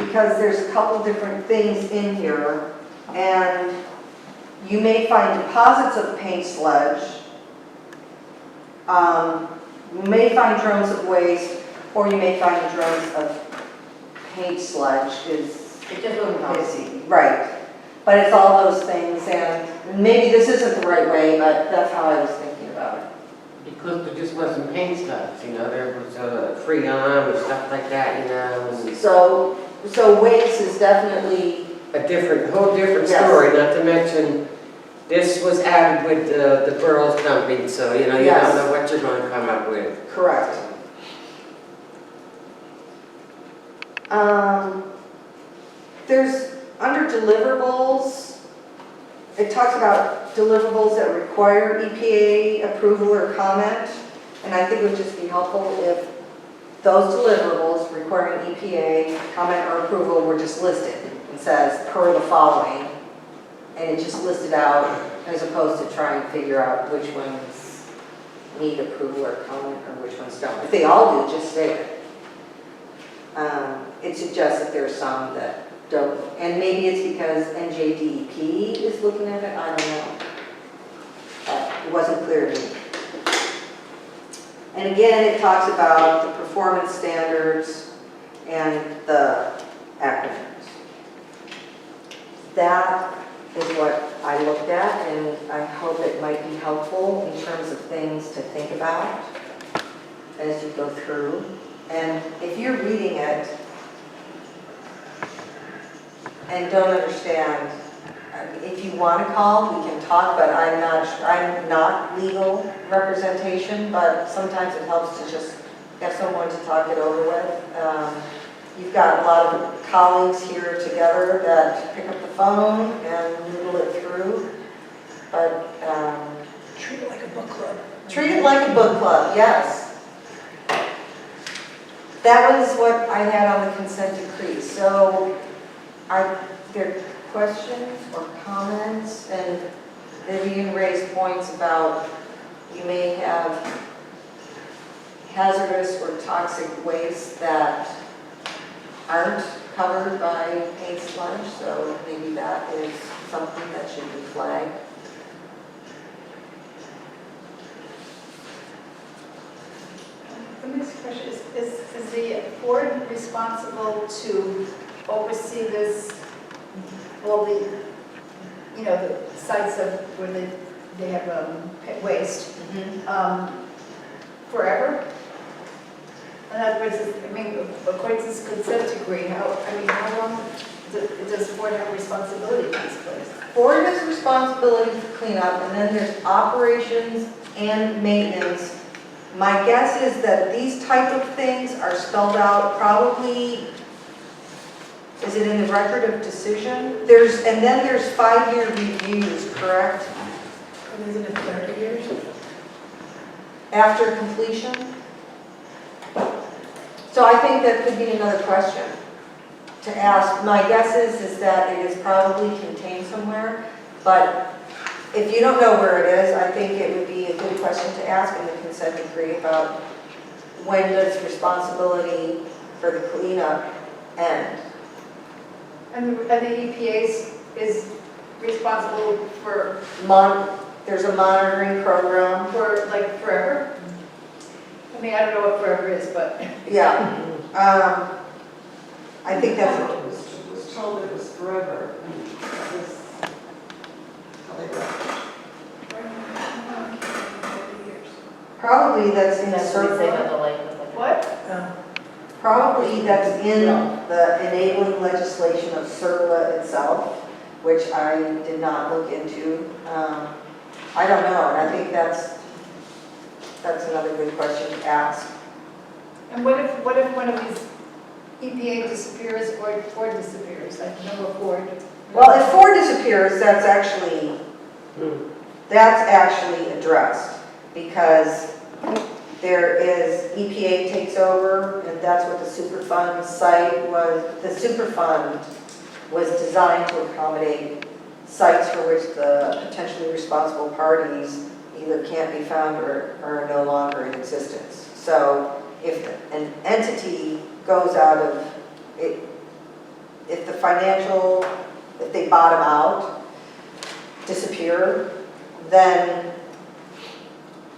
because there's a couple different things in here, and you may find deposits of paint sludge, you may find drums of waste, or you may find drums of paint sludge. It's just a little busy, right? But it's all those things, and maybe this isn't the right way, but that's how I was thinking about it. Because there just wasn't paint stuff, you know, there was Freon and stuff like that, you know. And So waste is definitely a whole different Yes. story, not to mention this was added with the borough's dumping, so, you know, you Yes. don't know what you're going to come up with. correct. There's, under deliverables, it talks about deliverables that require EPA approval or comment, and I think it would just be helpful if those deliverables requiring EPA comment or approval were just listed. It says, per the following, and it just listed out, as opposed to trying to figure out which ones need approval or comment or which ones don't. If they all do, just say it. It suggests that there's some that don't, and maybe it's because NJDEP is looking at it, I don't know. It wasn't clear to me. And again, it talks about the performance standards and the acronyms. That is what I looked at, and I hope it might be helpful in terms of things to think about as you go through. And if you're reading it and don't understand, if you want to call, we can talk, but I'm not legal representation, but sometimes it helps to just have someone to talk it over with. You've got a lot of colleagues here together that pick up the phone and noodle it through, but Treat it like a book club. treat it like a book club, yes. That was what I had on the consent decree. So there questions or comments? And Vivian raised points about you may have hazardous or toxic waste that aren't covered by paint sludge, so maybe that is something that should be flagged. The next question is the board responsible to oversee this, all the, you know, the sites of where they have pet waste forever? In other words, I mean, according to this consent decree, how long does the board have responsibility for this place? Board has responsibility for cleanup, and then there's operations and maintenance. My guess is that these type of things are spelled out probably, is it in the record of decision? And then there's 5-year reviews, correct? And isn't it 30 years? After completion? So I think that could be another question to ask. My guess is that it is probably contained somewhere, but if you don't know where it is, I think it would be a good question to ask in the consent decree about when does responsibility for the cleanup end? And the EPA is responsible for There's a monitoring program. like forever? I mean, I don't know what forever is, but. Yeah. I think that's. Was told it was forever. That was how they wrote it. Probably that's in the That's what we say about circle. the language. What? Probably that's in the enabling legislation of CERCLA itself, which I did not look into. I don't know, and I think that's another good question to ask. And what if one of these EPA disappears or Ford disappears, like number Ford? Well, if Ford disappears, that's actually addressed, because there is, EPA takes over, and that's what the Superfund site was. The Superfund was designed to accommodate sites for which the potentially responsible parties either can't be found or are no longer in existence. So if an entity goes out of it, if they bottom out, disappear, then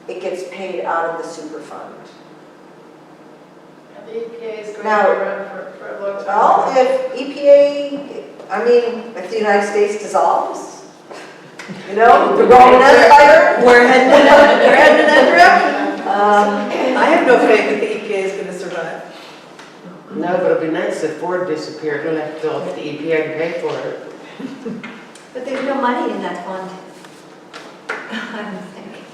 it gets paid out of the Superfund. And the EPA is going to be Now- around for a long time. Well, if EPA, if the United States dissolves, the Roman Empire. We're heading in that direction. I have no faith that the EPA is going to survive. No, but it'd be nice if Ford disappeared, we'll have to go to the EPA to pay for it. But there's no money in that fund. I don't think.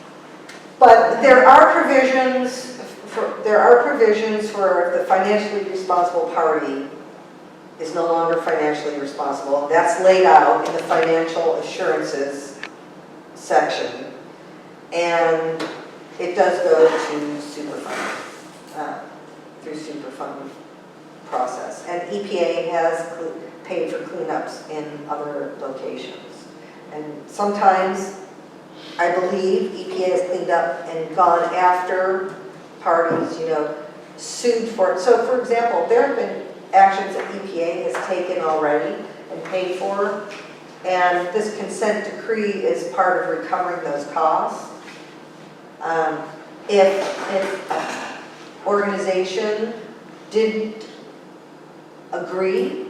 But there are provisions for if the financially responsible party is no longer financially responsible. That's laid out in the financial assurances section. And it does go to Superfund, through Superfund process. And EPA has paid for cleanups in other locations. And sometimes, I believe, EPA has cleaned up and gone after parties, sued for it. So for example, there have been actions that EPA has taken already and paid for, and this consent decree is part of recovering those costs. If an organization didn't agree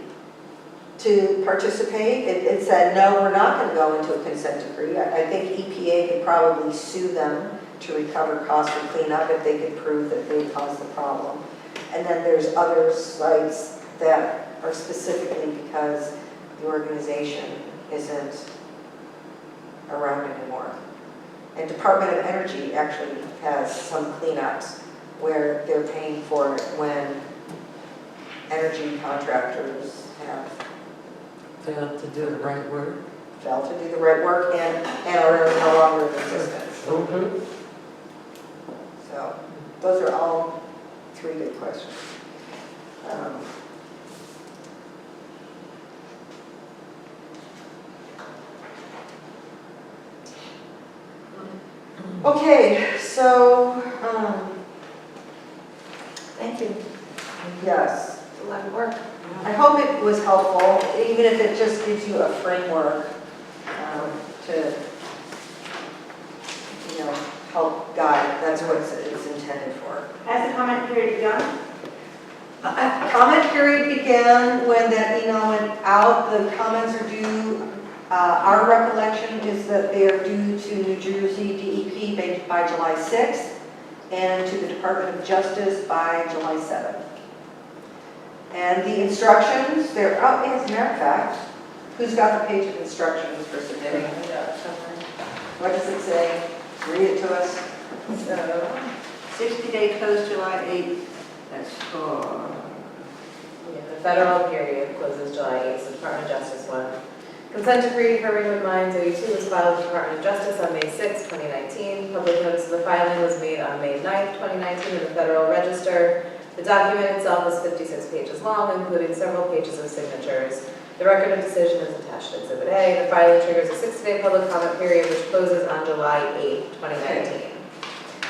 to participate, it said, no, we're not going to go into a consent decree. I think EPA could probably sue them to recover costs for cleanup if they could prove that they caused the problem. And then there's other sites that are specifically because the organization isn't around anymore. And Department of Energy actually has some cleanups where they're paying for it when energy contractors have Failed to do the right work. failed to do the right work and are no longer in existence. So those are all 3 good questions. Okay, so, Thank you. yes. It's a lot of work. I hope it was helpful, even if it just gives you a framework to, help guide. That's what it's intended for. Has the comment period begun? Comment period began when that email went out. The comments are due, our recollection is that they are due to New Jersey DEP by July 6th and to the Department of Justice by July 7th. And the instructions, they're out, as a matter of fact, who's got the page of instructions for submitting? What does it say? Read it to us. So, 60-day post July 8th. That's for... yeah, the federal period closes July 8th, so Department of Justice 1. Consent decree for Ringwood Mines 82 was filed with the Department of Justice on May 6, 2019. Public notice of the filing was made on May 9, 2019 in the Federal Register. The document itself is 56 pages long, including several pages of signatures. The record of decision is attached to Exhibit A. The filing triggers a 60-day public comment period, which closes on July 8, 2019.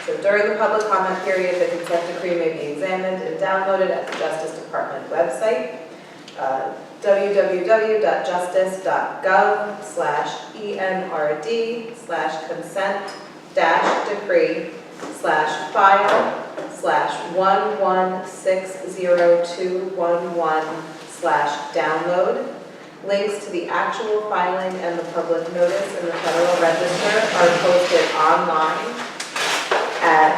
So during the public comment period, the consent decree may be examined and downloaded at the Justice Department website, enrd/file/decree/file/1160211/download. Links to the actual filing and the public notice in the Federal Register are posted online at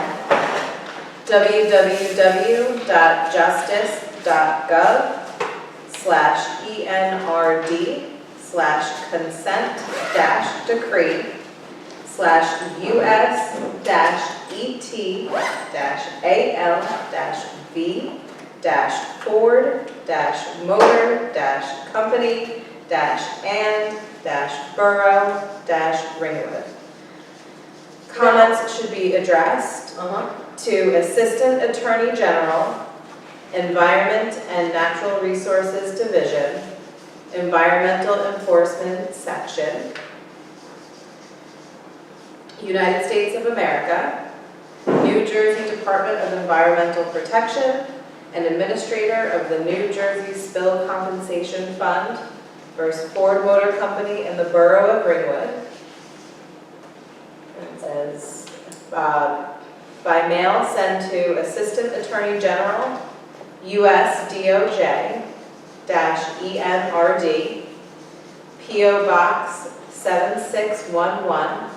www.justice.gov/ENRD/ET-AL-V-Ford-Motor-Company-and-Borough-Ringwood. Comments should be addressed to Assistant Attorney General, Environment and Natural Resources Division, Environmental Enforcement Section, United States of America, New Jersey Department of Environmental Protection, and Administrator of the New Jersey Spill Compensation Fund versus Ford Motor Company in the Borough of Ringwood. It says, by mail, send to Assistant Attorney General, U.S. DOJ-ENRD, P.O. Box 7611,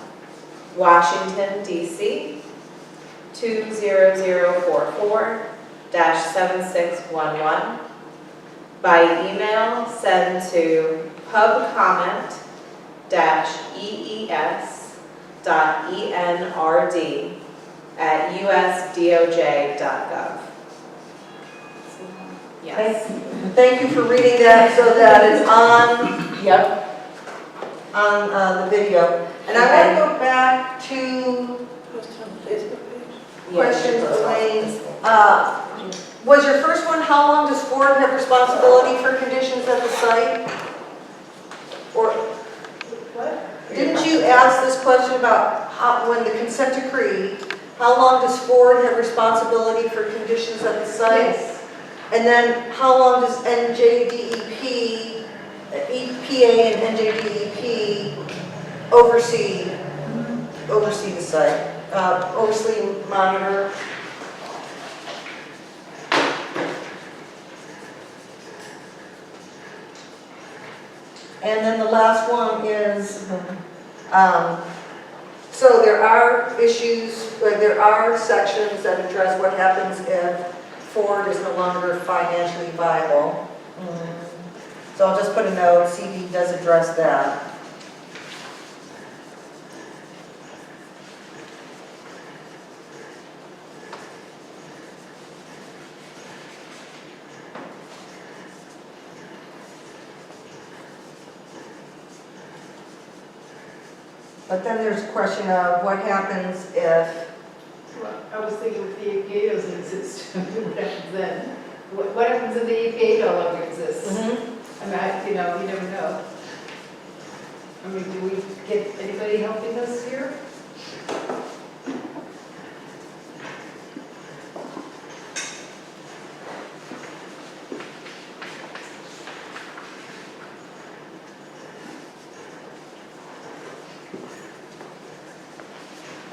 Washington, D.C. 20044-7611. By email, send to pubcomment-ees.enrd@usdoj.gov. Yes. Thank you for reading that so that it's on, on the video. And I want to go back to questions, Elaine. Was your first one, how long does Ford have responsibility for conditions at the site? Or didn't you ask this question about when the consent decree, how long does Ford have responsibility for conditions at the site? Yes. And then how long does NJDEP, EPA and NJDEP oversee the site, oversee, monitor? And then the last one is, so there are issues, there are sections that address what happens if Ford is no longer financially viable. So I'll just put a note, CD does address that. But then there's a question of what happens if, Well, I was thinking if the EPA doesn't exist, what happens then? What happens if the EPA no longer exists? I mean, you never know. I mean, do we get anybody helping us here?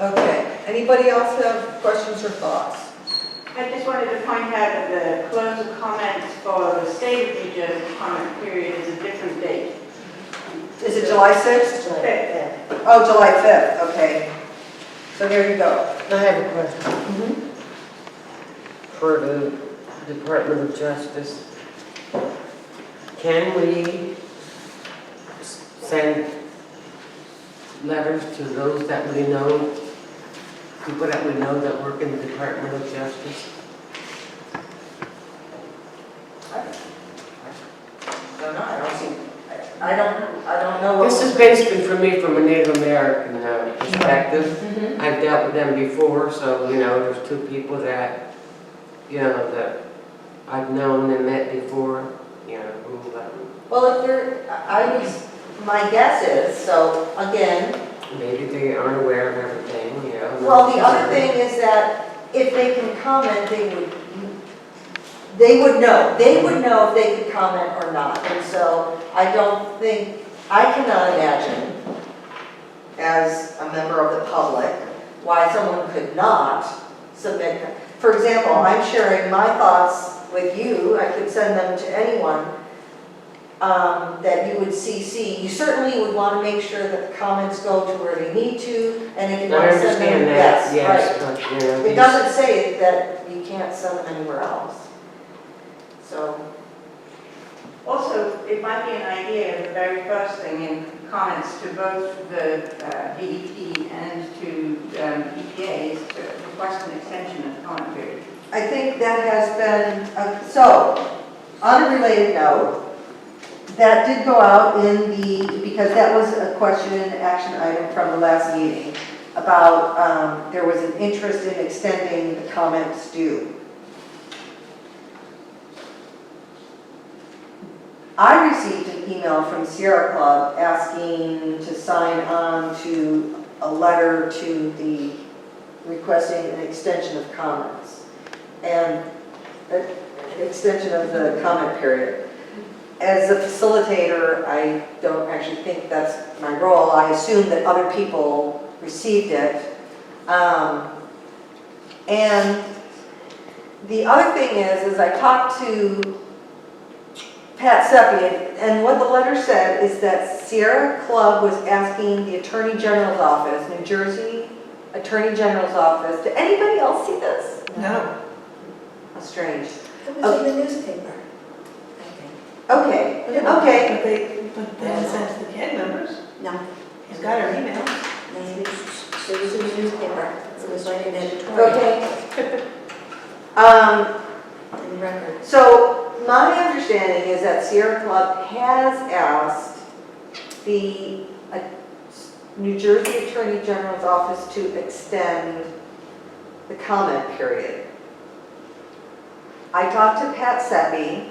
Okay, anybody else have questions or thoughts? I just wanted to point out that the close of comments for the state of New Jersey comment period is a different date. Is it July 6th? Fifth. Oh, July 5th, okay. So there you go. I have a question for the Department of Justice. Can we send letters to those that we know, people that we know that work in the Department of Justice? No, I don't see, I don't know what. This is basically for me from a Native American perspective. Mhm. I've dealt with them before, so, you know, there's two people that, you know, that I've known and met before, you know, who, Well, if they're, my guess is, so again, maybe they aren't aware of everything, you know. well, the other thing is that if they can comment, they would know. They would know if they could comment or not. And so I don't think, I cannot imagine, as a member of the public, why someone could not submit. For example, I'm sharing my thoughts with you. I could send them to anyone that you would CC. You certainly would want to make sure that the comments go to where they need to, and if you I want to send them, understand that, yes, right. but, you know. It doesn't say that you can't send them anywhere else. So, Also, it might be an idea, the very first thing in comments to both the DEP and to EPA is to request an extension of the comment period. I think that has been, so, on a related note, that did go out because that was a question and action item from the last meeting about there was an interest in extending the comments due. I received an email from Sierra Club asking to sign on to a letter to the requesting an extension of comments and an extension of the comment period. As a facilitator, I don't actually think that's my role. I assume that other people received it. And the other thing is I talked to Pat Seppi, and what the letter said is that Sierra Club was asking the Attorney General's office, New Jersey Attorney General's office. Did anybody else see this? No. How strange. It was in the newspaper, I think. Okay, okay. But they haven't sent to the CAG members. No, He's got our email. it was in the newspaper. It was like an editorial Okay. in the record. So my understanding is that Sierra Club has asked the New Jersey Attorney General's office to extend the comment period. I talked to Pat Seppi.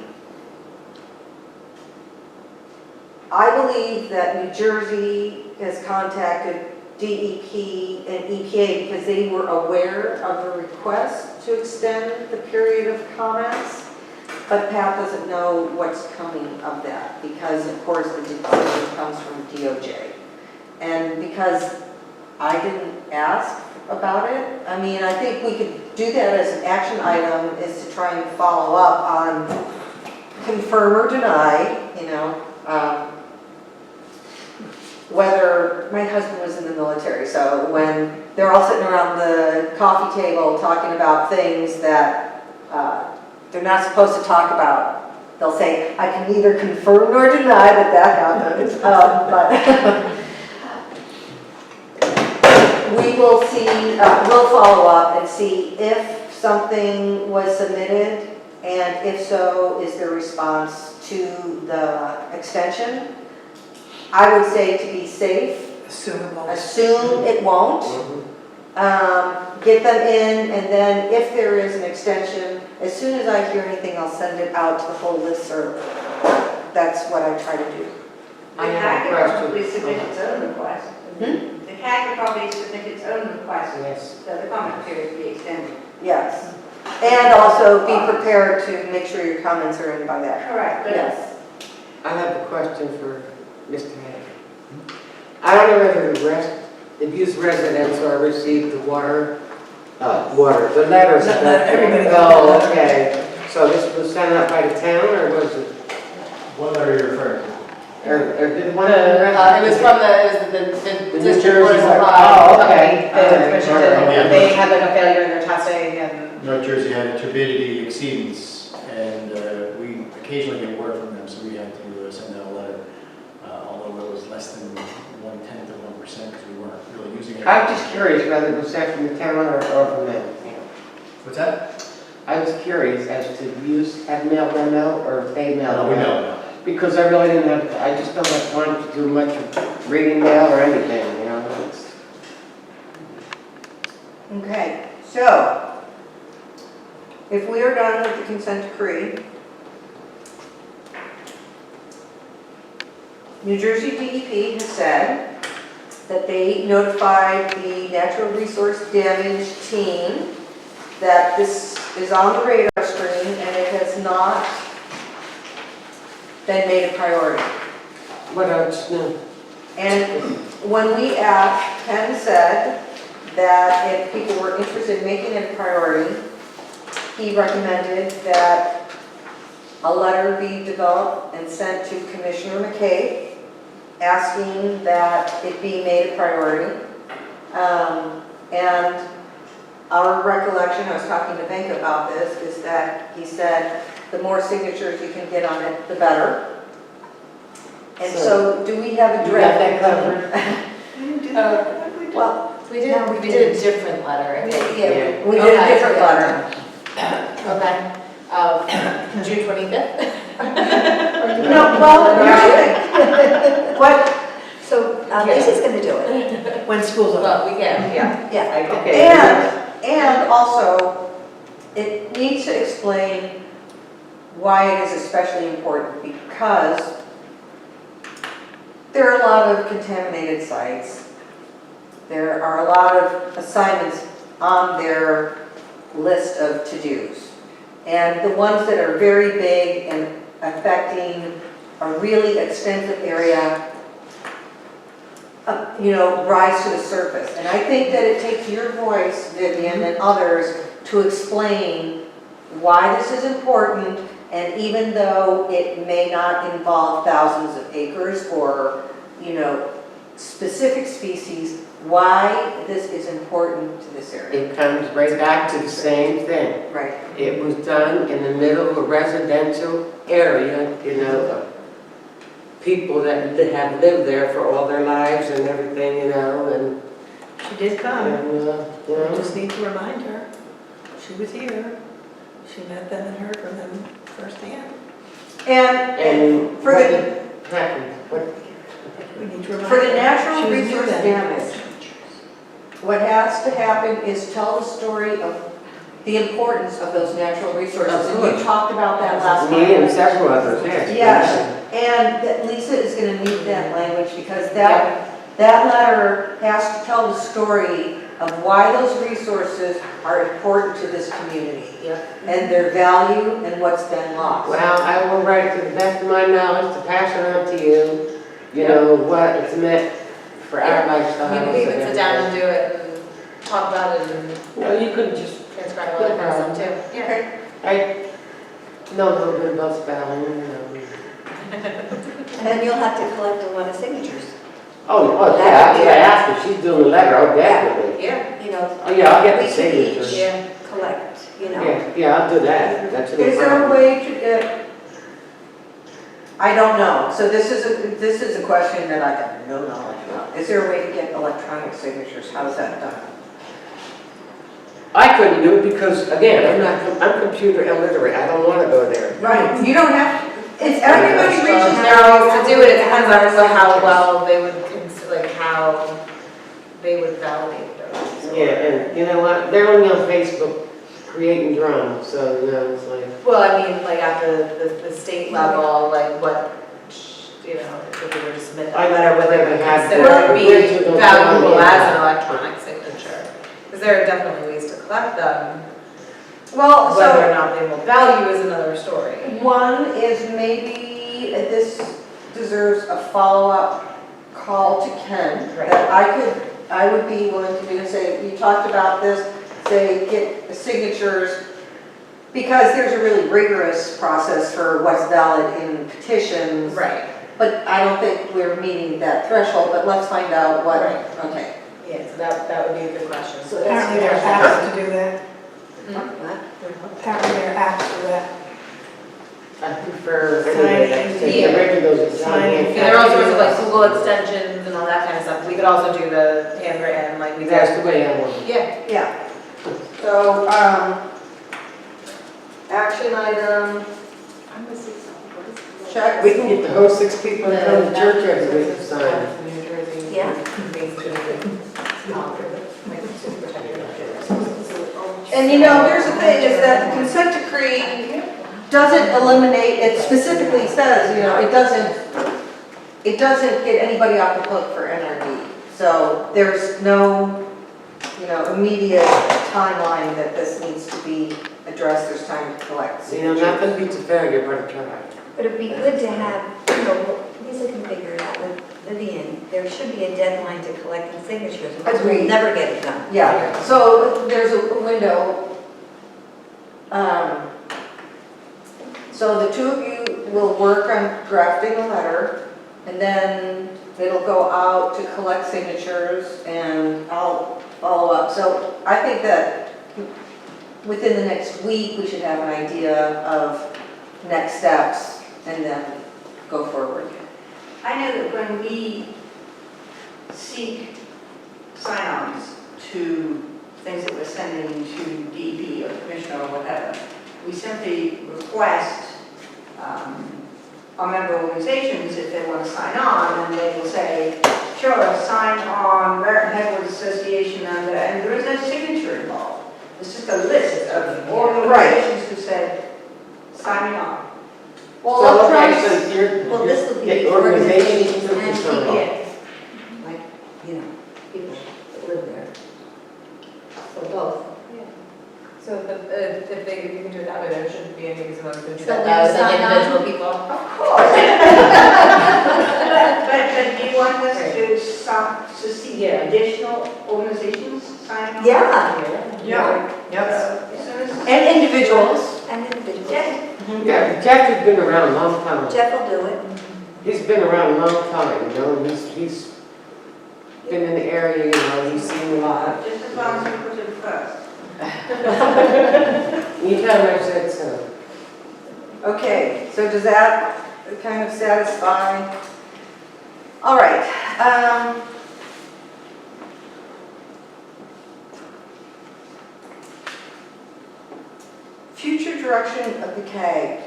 I believe that New Jersey has contacted DEP and EPA because they were aware of a request to extend the period of comments, but Pat doesn't know what's coming of that because, of course, the decision comes from DOJ. And because I didn't ask about it, I mean, I think we could do that as an action item, is to try and follow up on confirm or deny, you know, whether my husband was in the military, so when they're all sitting around the coffee table talking about things that they're not supposed to talk about, they'll say, I can neither confirm nor deny that happened. But we will see, we'll follow up and see if something was submitted, and if so, is there a response to the extension? I would say to be safe, Assume it won't. assume it won't. Get them in, and then if there is an extension, as soon as I hear anything, I'll send it out to the whole listserv. That's what I try to do. I The have CAG a could question. probably submit its own request. The CAG could probably submit its own request Yes. that the comment period be extended. Yes. And also be prepared to make sure your comments are in by that. Correct. Yes. I have a question for Mr. Hack. I don't know whether the abused residents are received the water, the letters. Not everybody. Oh, okay. So this was sent out by the town, or was it? What letter are you referring to? Or did one? It was from the New district board of Jersey. supply. Oh, okay. The commission did, Yeah. they had like a failure in their testing and. North Jersey had a turbidity exceedance, and we occasionally get word from them, so we had to send out a letter, although it was less than 1/10 of 1% because we weren't really using it. I'm just curious whether it was sent from the town or from them. What's that? I was curious as to have mailed them out or if they mailed No, we them out. know. Because I really didn't have, I just don't have time to do much of reading mail or anything, you know? It's- Okay, so if we are done with the consent decree, New Jersey DEP has said that they notified the natural resource damage team that this is on the radar screen and it has not been made a priority. What else? No. And when we asked, Ken said that if people were interested in making it a priority, he recommended that a letter be developed and sent to Commissioner McCabe asking that it be made a priority. And our recollection, I was talking to Bank about this, is that he said the more signatures you can get on it, the better. And so do we have a You got draft? that covered? Well, We did a different letter, I think. yeah, we did a different letter. Okay. June 25th? No, well, what, So Lisa's going to do it. When school's over. Well, we can, yeah. Yeah. Okay. and also, it needs to explain why it is especially important, because there are a lot of contaminated sites. There are a lot of assignments on their list of to-dos. And the ones that are very big and affecting a really extensive area, rise to the surface. And I think that it takes your voice, Vivian, and others to explain why this is important, and even though it may not involve thousands of acres or, specific species, why this is important to this area. It comes right back to the same thing. Right. It was done in the middle of a residential area, people that have lived there for all their lives and everything, and, She did come. and I just need to remind her. She was here. She met them and heard from them firsthand. And for what the, happened? What? We need to remind for the her. natural She was new resource then. damage, what has to happen is tell the story of the importance of those natural resources. Of And course. we talked about that last Me and time. several others, yes. Yes, and that Lisa is going to need that language, because that letter has to tell the story of why those resources are important to this community. Yep. And their value and what's been lost. Well, I will write to the best of my knowledge to pass it on to you, what it's meant for our lifestyle. We can sit down and do it and talk about it and No, you could just, transcribe all that kind of stuff too. Yeah. Okay. I know a little bit about spelling, And then you'll have to collect a lot of signatures. Oh, yeah, that's what I asked her, she's doing the letter, oh, definitely. Yeah. Oh, yeah, I'll get the We can signatures. each Yeah. collect, Yeah, I'll do that, that's no Is there a problem. way to, I don't know, so this is a question that I have no knowledge about. Is there a way to get electronic signatures? How is that done? I couldn't do it because, again, I'm computer illiterate, I don't want to go there. Right, you don't have, it's, everybody reaches There are out. ways to do it, it depends on how well they would, how they would validate those. Yeah, and you know what, they're only on Facebook creating drama, so, it's like. Well, I mean, after the state level, what, if they were to submit that I letter, whether they would had consider it the be original valuable document. as an electronic signature. Because there are definitely ways to collect them. Well, Whether or so not they will value is another story. one is maybe this deserves a follow-up call to Ken Right. that I would be willing to do and say, you talked about this, say, get the signatures, because there's a really rigorous process for what's valid in petitions. Right. But I don't think we're meeting that threshold, but let's find out what, Right. okay. Yeah, so that would be a good question. So that's Apparently there are apps to do that. What? Apparently there are apps for that. I prefer, Sign anyway, in. the originals is Sign in. Yeah, there are all sorts of like Google extensions and all that kind of stuff. We could also do the handwritten, like we That's did. the way I want it. Yeah. Yeah. So, action item, I'm missing something. What is it? check. We can get the whole 6 people to come to church every week to sign. New Jersey. Yeah. And you know, here's the thing, is that the consent decree doesn't eliminate, it specifically says, you know, it doesn't get anybody off the hook for NRD. So there's no, you know, immediate timeline that this needs to be addressed, there's time to collect. You know, nothing beats a failure but a try. But it'd be good to have, you know, Lisa can figure it out with Vivian. There should be a deadline to collecting signatures, because we'll Agreed. never get it done. Yeah, so there's a window. So the two of you will work on drafting a letter, and then it'll go out to collect signatures, and I'll follow up. So I think that within the next week, we should have an idea of next steps, and then go forward. I know that when we seek sign-ons to things that we're sending to DEP or commissioner or whatever, we simply request our member organizations, if they want to sign on, and they will say, sure, sign on American Headwaters Association, and there is no signature involved. It's just a list of organizations who said, sign me on. Well, So, okay, electronics, so you're, Well, this would be get organizations organizations to and sign people. on. Like, you know, people that live there. So both. So if you can do it that way, there shouldn't be any reason why we couldn't do So that. when That you was sign on- individual people. Of course. But do you want us to see Yeah. additional organizations signing on? Yeah, Yeah. As soon as- and individuals. and individuals. Yes. Yeah, Jeff has been around a long time. Jeff will do it. He's been around a long time, you know, he's been in the area, you know, he's seen a lot. Just as long as we put it first. Anytime I've said so. Okay, so does that kind of satisfy? All right. Future direction of the CAG.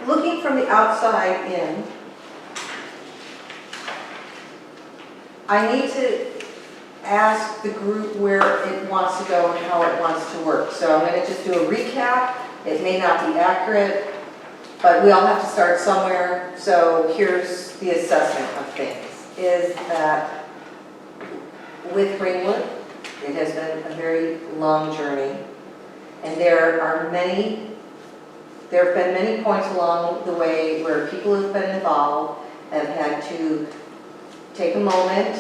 Looking from the outside in, I need to ask the group where it wants to go and how it wants to work. So I'm going to just do a recap. It may not be accurate, but we all have to start somewhere. So here's the assessment of things, is that with Ringwood, it has been a very long journey. And there have been many points along the way where people who've been involved have had to take a moment,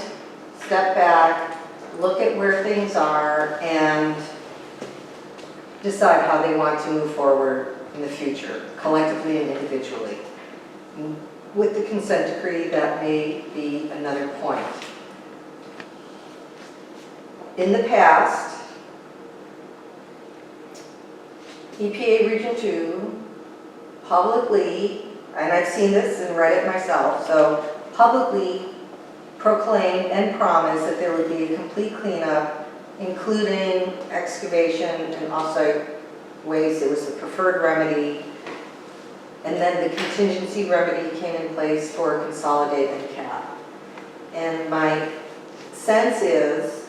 step back, look at where things are, and decide how they want to move forward in the future, collectively and individually. With the consent decree, that may be another point. In the past, EPA Region 2 publicly, and I've seen this and read it myself, so publicly proclaimed and promised that there would be a complete cleanup, including excavation and offsite waste. It was the preferred remedy. And then the contingency remedy came in place for consolidate and cap. And my sense is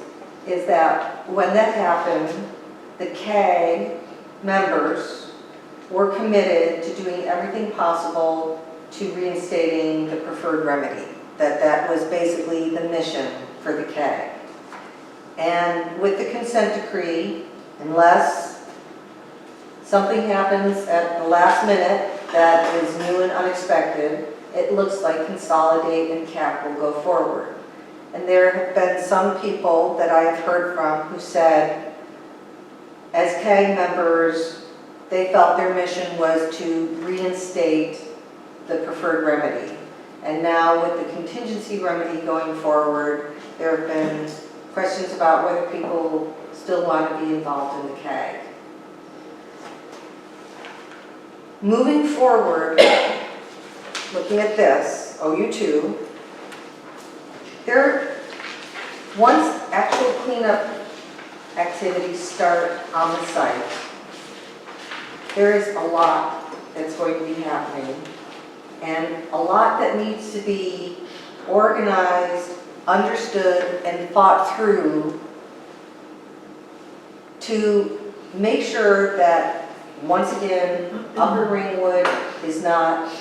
that when that happened, the CAG members were committed to doing everything possible to reinstating the preferred remedy. That was basically the mission for the CAG. And with the consent decree, unless something happens at the last minute that is new and unexpected, it looks like consolidate and CAP will go forward. And there have been some people that I have heard from who said, as CAG members, they felt their mission was to reinstate the preferred remedy. And now with the contingency remedy going forward, there have been questions about whether people still want to be involved in the CAG. Moving forward, looking at this, OU2, once actual cleanup activities start on the site, there is a lot that's going to be happening and a lot that needs to be organized, understood, and thought through to make sure that, once again, Upper Ringwood is not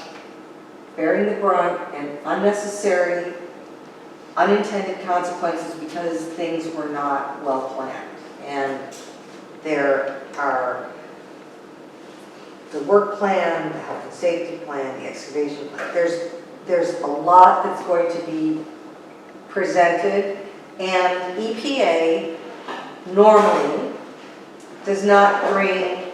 bearing the brunt and unnecessary, unintended consequences because things were not well planned. And there are the work plan, the health and safety plan, the excavation plan. There's a lot that's going to be presented, and EPA normally does not bring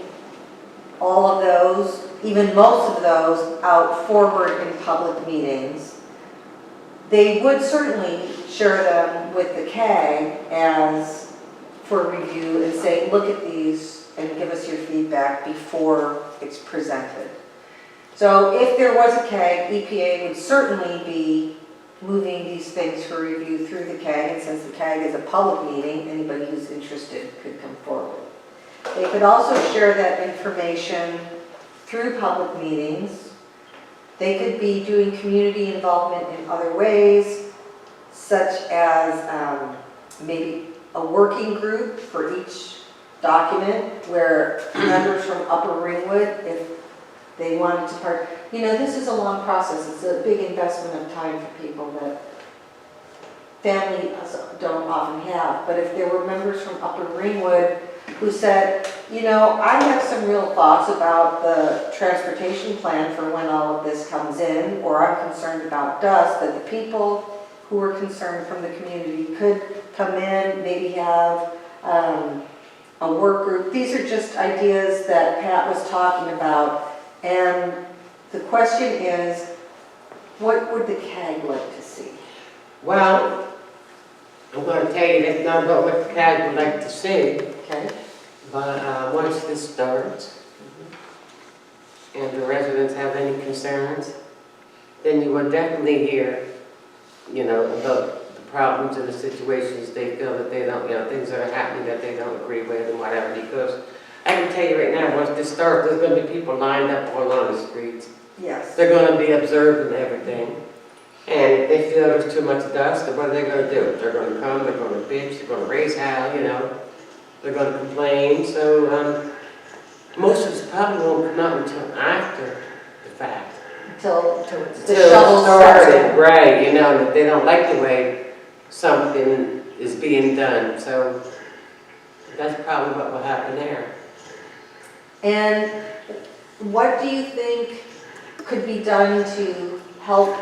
all of those, even most of those, out forward in public meetings. They would certainly share them with the CAG as for review and say, look at these and give us your feedback before it's presented. So if there was a CAG, EPA would certainly be moving these things for review through the CAG, and since the CAG is a public meeting, anybody who's interested could come forward. They could also share that information through public meetings. They could be doing community involvement in other ways, such as maybe a working group for each document where members from Upper Ringwood, if they wanted to part. You know, this is a long process. It's a big investment of time for people that families don't often have. But if there were members from Upper Ringwood who said, you know, I have some real thoughts about the transportation plan for when all of this comes in, or I'm concerned about dust, that the people who are concerned from the community could come in, maybe have a work group. These are just ideas that Pat was talking about. And the question is, what would the CAG like to see? Well, I'm going to tell you that's not about what the CAG would like to see. Okay. But once this starts, and the residents have any concerns, then you will definitely hear, you know, about the problems and the situations they feel that they don't, you know, things that are happening that they don't agree with and whatever. Because I can tell you right now, once this starts, there's going to be people lined up all along the streets. Yes. They're going to be observing everything. And if they feel there's too much dust, what are they going to do? They're going to come, they're going to bitch, they're going to raise hell, you know. They're going to complain. So most of us probably won't come out until after the fact. Until Until the it shovel starts. started, right, you know, and if they don't like the way something is being done. So that's probably what will happen there. And what do you think could be done to help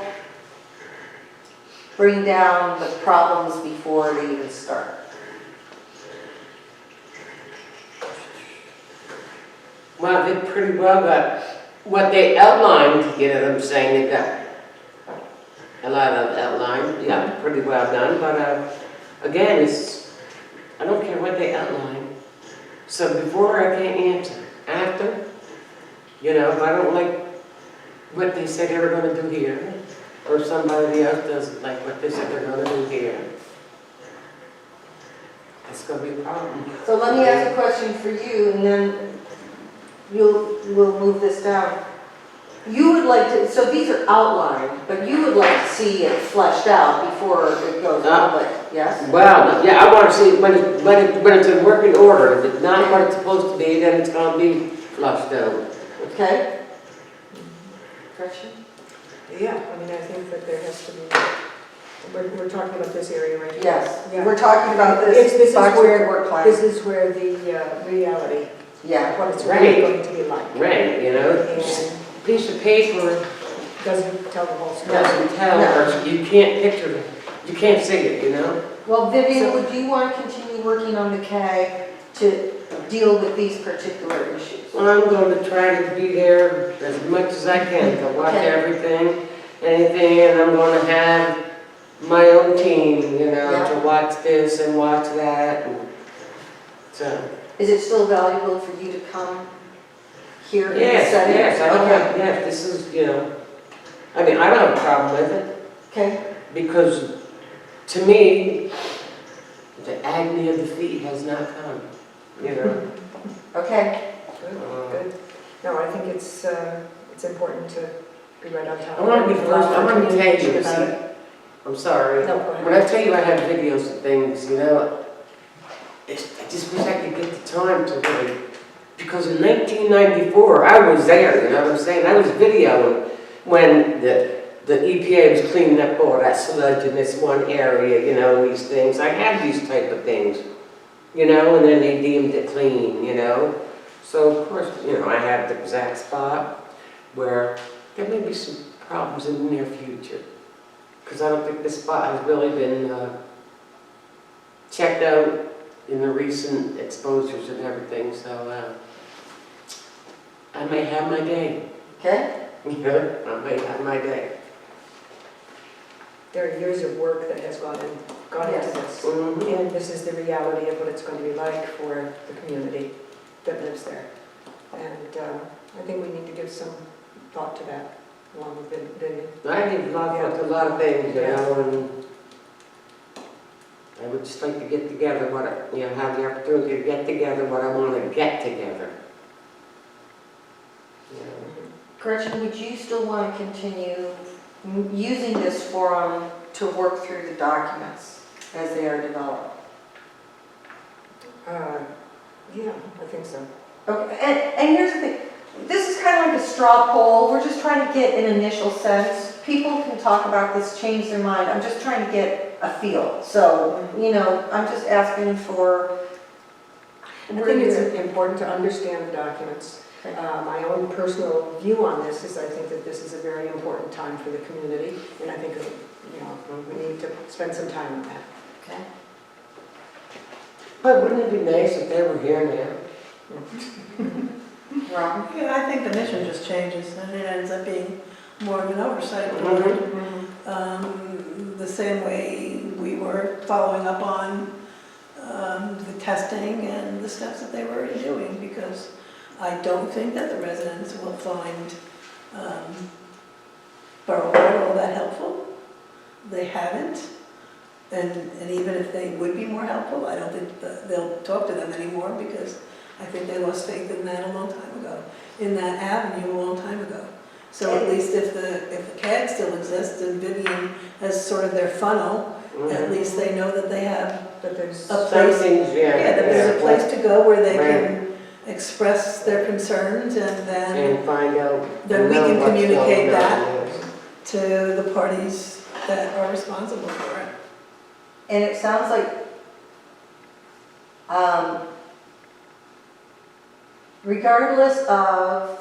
bring down the problems before they even start? Well, they pretty well got what they outlined, you know what I'm saying, they got a lot of outline, yeah, pretty well done, but again, I don't care what they outline. So before I can't answer, after, you know, if I don't like what they said they were going to do here, or somebody else doesn't like what they said they're going to do here, it's going to be a problem. So let me ask a question for you, and then we'll move this down. You would like to, so these are outlined, but you would like to see it fleshed out before it goes public, yes? Well, yeah, I want to see when it's in working order. If it's not what it's supposed to be, then it's going to be flushed out. Okay. Gretchen? Yeah, I mean, I think that there has to be, we're talking about this area right here. Yes, Yeah. we're talking about This this is Boxwood work plan. This is where the reality, Yeah. what it's Right. really going to be like. Right, you know. And piece of paper Doesn't tell the whole story. doesn't tell, or you can't picture it, you can't see it, you know? Well, Vivian, would you want to continue working on the CAG to deal with these particular issues? Well, I'm going to try to be there as much as I can to watch Okay. everything, anything, and I'm going to have my own team, you know, Yeah. to watch this and watch that. And so, Is it still valuable for you to come here and yes, study? yes, I don't Okay. have, yes, this is, you know, I mean, I don't have a problem with it Okay, because to me, the agony of defeat has not come, you know? okay. Good. No, I think it's important to be right on top. I want to be first, I want to tell you, about see, it. I'm sorry. No, go ahead. When I tell you I have videos of things, you know, I just wish I could get the time to really, because in 1994, I was there, you know what I'm saying? I was videoing when the EPA was cleaning up all that sludge in this one area, you know, these things. I had these type of things, you know, and then they deemed it clean, you know. So, of course, you know, I have the exact spot where there may be some problems in the near future. Because I don't think this spot has really been checked out in the recent exposures and everything, so I may have my day. Okay, Yeah, I may have my day. There are years of work that has gone into this. Mhm. And this is the reality of what it's going to be like for the community that lives there. And I think we need to give some thought to that along with Vivian. I give love to a lot of things, you know, and I would just like to get together what, you know, have the opportunity to get together what I want to get together. You know. Gretchen, would you still want to continue using this forum to work through the documents as they are developed? Yeah, I think so. Okay, and here's the thing, this is kind of like a straw poll, we're just trying to get an initial sense. People can talk about this, change their mind, I'm just trying to get a feel. So, you know, I'm just asking for... I think it's important to understand the documents. Okay. My own personal view on this is I think that this is a very important time for the community, and I think, you know, we need to spend some time on that. Okay. But wouldn't it be nice if they were here now? Rob? Yeah, I think the mission just changes and it ends up being more of an oversight board. The same way we were following up on the testing and the steps that they were already doing, because I don't think that the residents will find Borough all that helpful. They haven't. And even if they would be more helpful, I don't think that they'll talk to them anymore, because I think they lost faith in that a long time ago, in that avenue a long time ago. So at least if the CAG still exists and Vivian has sort of their funnel, at least they know that they have But there's a place. Things, Yeah, that there's a place to go where they can express their concerns, and then and find out. Then we know can what's communicate going on, that. yes. to the parties that are responsible for it. And it sounds like, regardless of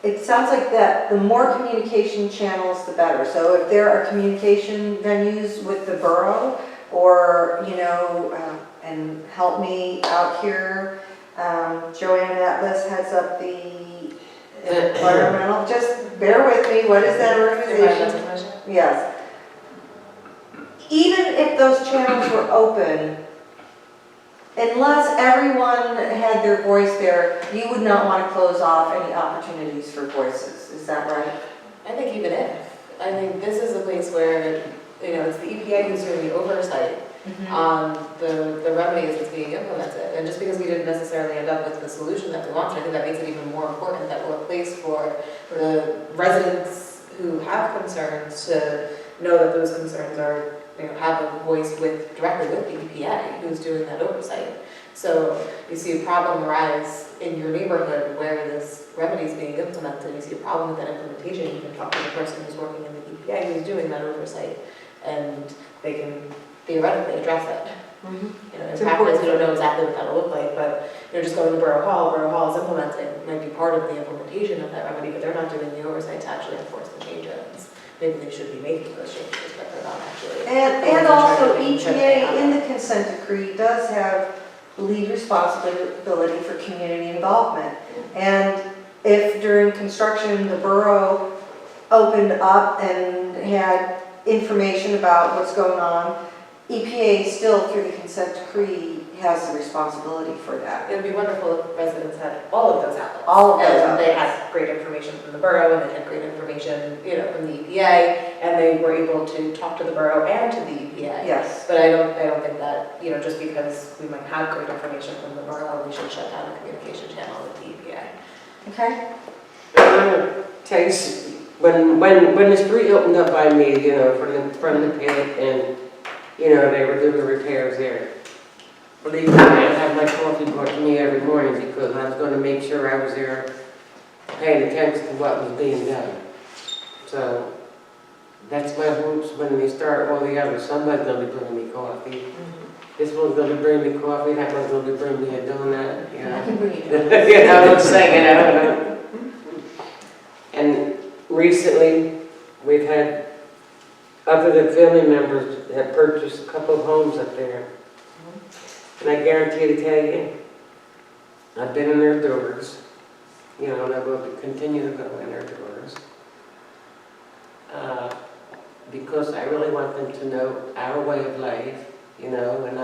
it sounds like that the more communication channels, the better. So if there are communication venues with the borough, or, you know, and help me out here, Joanne Atlas heads up the environmental, just bear with me, what is that organization? Yes. Even if those channels were open, unless everyone had their voice there, you would not want to close off any opportunities for voices. Is that right? I think even if, I think this is a place where, you know, it's the EPA who's doing the oversight on the remedies that's being implemented. And just because we didn't necessarily end up with the solution that we wanted, I think that makes it even more important that we're a place for the residents who have concerns to know that those concerns are, you know, have a voice directly with the EPA who's doing that oversight. So you see a problem arise in your neighborhood where this remedy is being implemented, you see a problem with that implementation, you can talk to the person who's working in the EPA who's doing that oversight, and they can theoretically address it. You know, in It's practice, important. we don't know exactly what that'll look like, but they're just going to Borough Hall is implementing, might be part of the implementation of that remedy, but they're not doing the oversight to actually enforce the changes. Maybe they should be making those changes, but they're not actually. And also EPA in the consent decree does have lead responsibility for community involvement. And if during construction, the borough opened up and had information about what's going on, EPA still, through the consent decree, has the responsibility for that. It would be wonderful if residents had all of those outlets. All of those And they outlets. had great information from the borough, and they had great information, you know, from the EPA, and they were able to talk to the borough and to the EPA. Yes. But I don't think that, you know, just because we might have great information from the borough, we should shut down a communication channel with the EPA. Okay? I'm gonna tell you, when the street opened up by me, you know, from the pit, and, you know, they were doing repairs there. Believe me, I had my coffee brought to me every morning because I was gonna make sure I was there paying attention to what was being done. So, that's my hopes when they start all the others. Somebody's gonna be bringing me coffee. This one's gonna bring me coffee, that one's gonna bring me a donut, you know. I can bring you You know what I'm saying, I don't know. And recently, we've had, other than family members, have purchased a couple of homes up there. And I guarantee to tell you, I've been in their doors, you know, and I will continue to go in their doors. Because I really want them to know our way of life, you know, and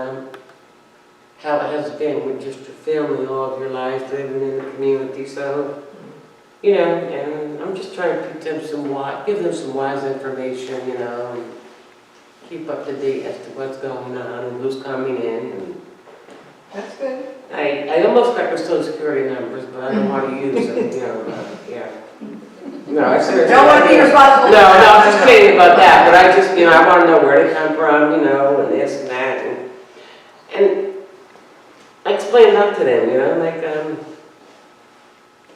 how it has been with just your family all of your lives living in the community. So, you know, and I'm just trying to give them some wise information, you know, and keep up to date as to what's going on and who's coming in. And That's good. I almost got the social security numbers, but I don't want to use them, you know, but, yeah. No, I seriously. Don't want to be responsible. No, I'm just kidding about that, but I just, you know, I want to know where they come from, you know, and this and that, and I explained that to them, you know, like,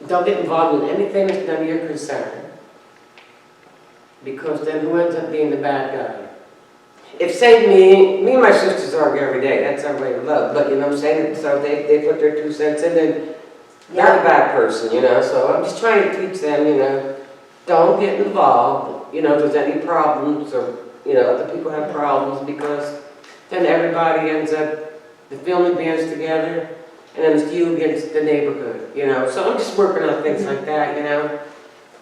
don't get involved in anything that's none of your concern, because then who ends up being the bad guy? If, say, me and my sisters argue every day, that's our way of love, but you know what I'm saying, so they put their 2 cents in, and they're the bad person, you know, so I'm just trying to teach them, you know, don't get involved, you know, if there's any problems, or, you know, other people have problems, because then everybody ends up, the family bands together, and then it's you against the neighborhood, you know, so I'm just working on things like that, you know,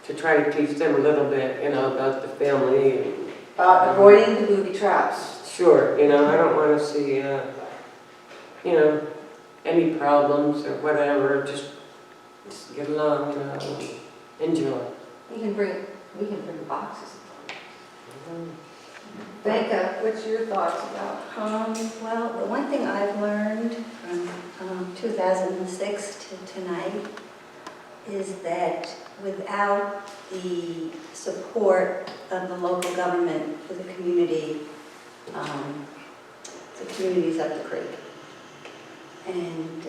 to try to teach them a little bit, you know, about the family. And, Avoiding the booby traps. sure, you know, I don't want to see, you know, any problems or whatever, just get along, you know, enjoy. We can bring boxes. Becca, what's your thoughts about? Well, the one thing I've learned from 2006 to tonight is that without the support of the local government for the community's up the creek. And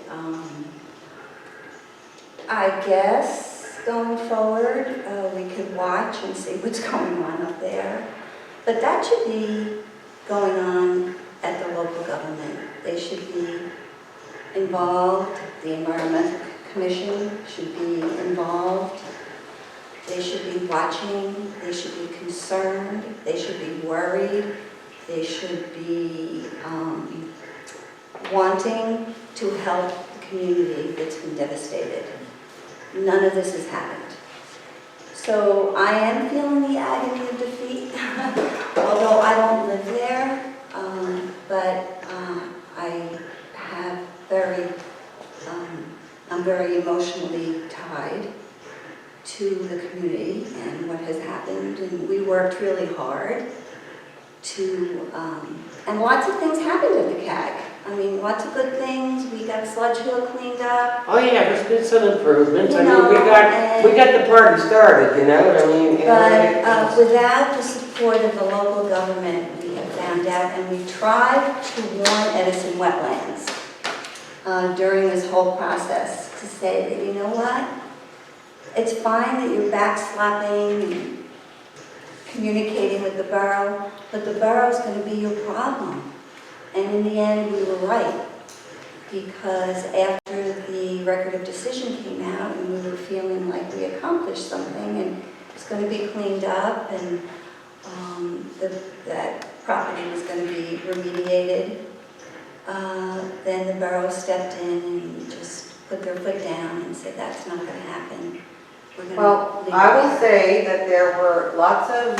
I guess going forward, we could watch and see what's going on up there. But that should be going on at the local government. They should be involved. The Environmental Commission should be involved. They should be watching. They should be concerned. They should be worried. They should be wanting to help the community that's been devastated. None of this has happened. So I am feeling the agony of defeat, although I don't live there, but I have I'm very emotionally tied to the community and what has happened, and we worked really hard to, and lots of things happened at the CAG. I mean, lots of good things. We got Sludge Hill cleaned up. Oh yeah, there's been some improvements. You I mean, know, we got the party started, you know. I mean, you But without the support of the local government, we have found out, and we tried to warn Edison Wetlands during this whole process to say that, you know what, it's fine that you're backslapping and communicating with the borough, but the borough's going to be your problem. And in the end, we were right, because after the record of decision came out and we were feeling like we accomplished something and it's going to be cleaned up and that property was going to be remediated, then the borough stepped in and just put their foot down and said, that's not going to happen. We're going Well, to I will say that there were lots of,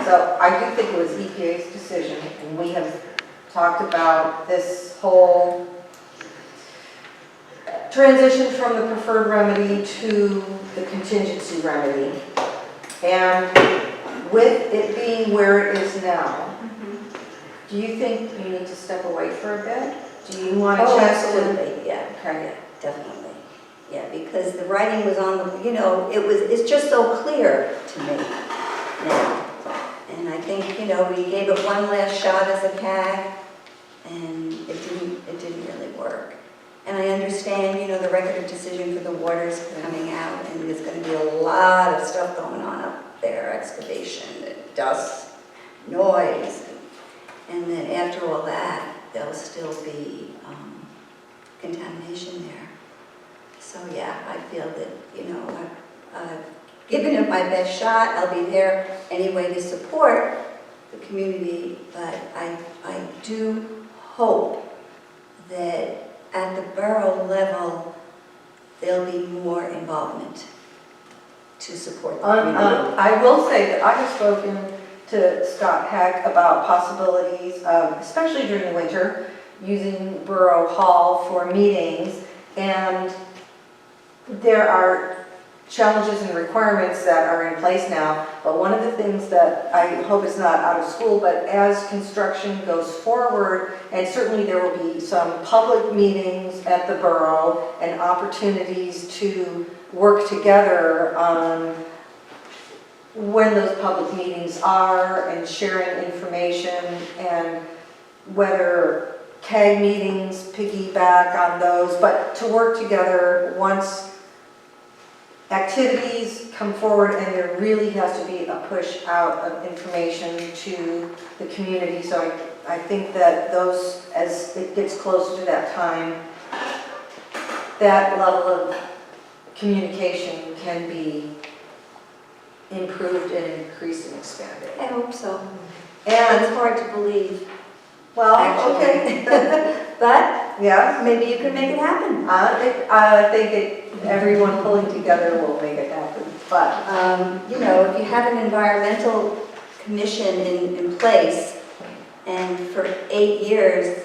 so I do think it was EPA's decision, and we have talked about this whole transition from the preferred remedy to the contingency remedy. And with it being where it is now, do you think you need to step away for a bit? Do you want to Oh, check to? absolutely, yeah, definitely. Yeah, because the writing was on the, it's just so clear to me now. And I think, we gave it one last shot as a CAG, and it didn't really work. And I understand, the record of decision for the water's coming out, and there's going to be a lot of stuff going on up there, excavation, and dust, noise, and then after all that, there'll still be contamination there. So yeah, I feel that, I've given it my best shot. I'll be there anyway to support the community, but I do hope that at the borough level, there'll be more involvement to support the community. I will say that I have spoken to Scott Heck about possibilities of, especially during the winter, using Borough Hall for meetings, and there are challenges and requirements that are in place now, but one of the things that I hope is not out of school, but as construction goes forward, and certainly there will be some public meetings at the borough and opportunities to work together on when those public meetings are and sharing information, and whether CAG meetings piggyback on those, but to work together once activities come forward, and there really has to be a push out of information to the community. So I think that those, as it gets closer to that time, that level of communication can be improved and increased and expanded. I hope so. And, It's hard to believe, well, actually. okay. But Yeah, maybe you can make it happen. I think everyone pulling together will make it happen. But If you have an environmental commission in place, and for 8 years,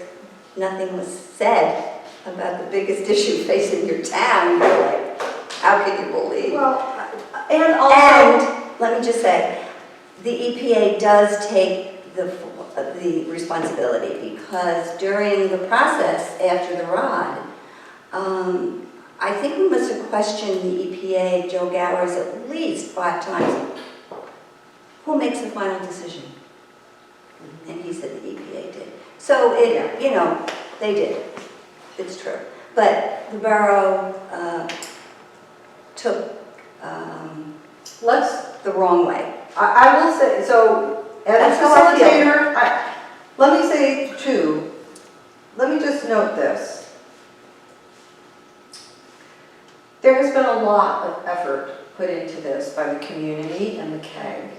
nothing was said about the biggest issue facing your town, you're like, how can you believe? well, and also, And let me just say, the EPA does take the responsibility, because during the process after the ROD, I think we must have questioned the EPA, Joe Gowers, at least 5 times. Who makes the final decision? And he said the EPA did. So they did. It's true. But the borough took the wrong way. I will say, so as That's a how I feel. facilitator, let me say too, let me just note this. There has been a lot of effort put into this by the community and the CAG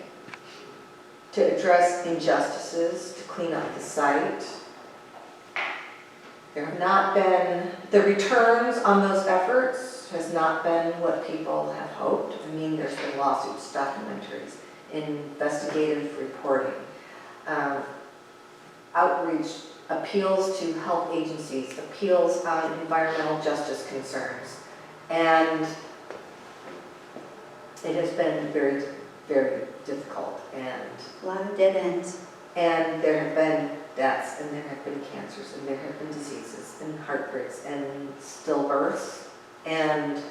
to address injustices, to clean up the site. There have not been, the returns on those efforts has not been what people have hoped. I mean, there's been lawsuits, documentaries, investigative reporting, outreach, appeals to health agencies, appeals on environmental justice concerns. And it has been very, very difficult, and A lot of dead ends. and there have been deaths, and there have been cancers, and there have been diseases, and heartbreaks, and stillbirths, and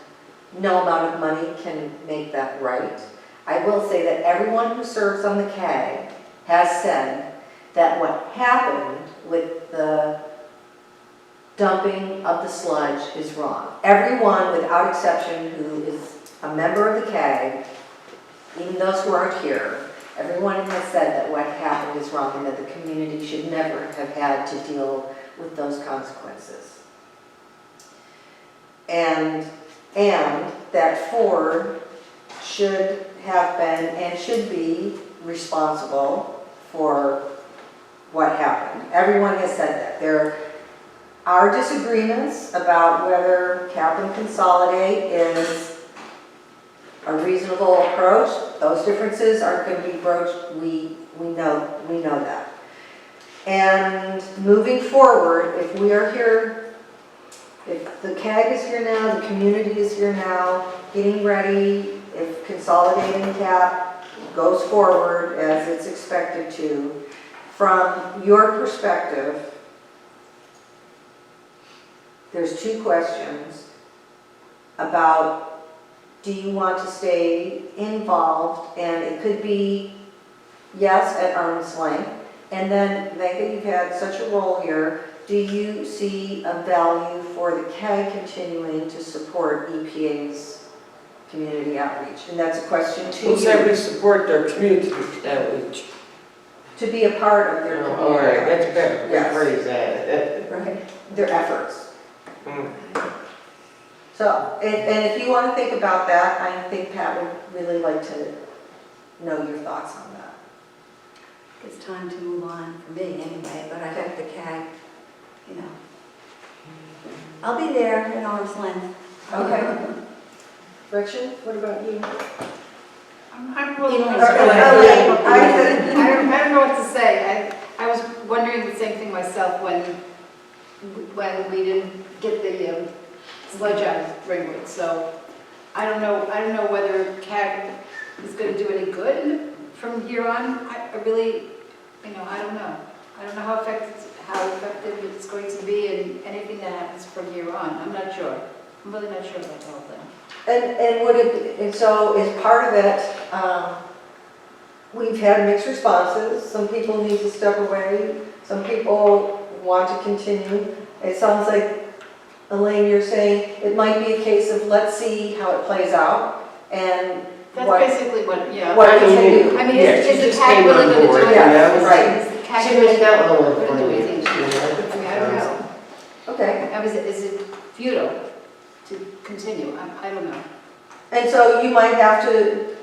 no amount of money can make that right. I will say that everyone who serves on the CAG has said that what happened with the dumping of the sludge is wrong. Everyone, without exception, who is a member of the CAG, even those who aren't here, Everyone has said that what happened is wrong and that the community should never have had to deal with those consequences. And that Ford should have been and should be responsible for what happened. Everyone has said that. There are disagreements about whether cap and consolidate is a reasonable approach. Those differences aren't going to be broached. We know that. And moving forward, if we are here, if the CAG is here now, the community is here now, getting ready, if consolidating cap goes forward as it's expected to, from your perspective, there's two questions about, do you want to stay involved? And it could be yes at arm's length. And then, Vega, you've had such a role here. Do you see a value for the CAG continuing to support EPA's community outreach? And that's a question to Who said we you. support their community outreach? To be a part of their community All right, that's outreach. better. Yes. Rephrase that. Right. Their efforts. Mm. So, and if you want to think about that, I think Pat would really like to know your thoughts on that. It's time to move on for me anyway, but I hope the CAG, you know. I'll be there at arm's length. Okay. Gretchen, what about you? I'm really, Elaine, I don't know what to say. I was wondering the same thing myself when we didn't get the sludge out of Ringwood. So I don't know whether CAG is going to do any good from here on. I really, I don't know. I don't know how effective it's going to be in anything that happens from here on. I'm not sure. I'm really not sure about the whole thing. And so is part of it, we've had mixed responses. Some people need to step away. Some people want to continue. It sounds like, Elaine, you're saying it might be a case of let's see how it plays out and That's what, basically what, yeah. what we can do. I mean, Yeah, is she the just CAG came really on going to do board, anything? yeah, right. Is the CAG She really missed out on going to do anything? it. I mean, I don't know. Okay. Is it futile to continue? I don't know. And so you might have to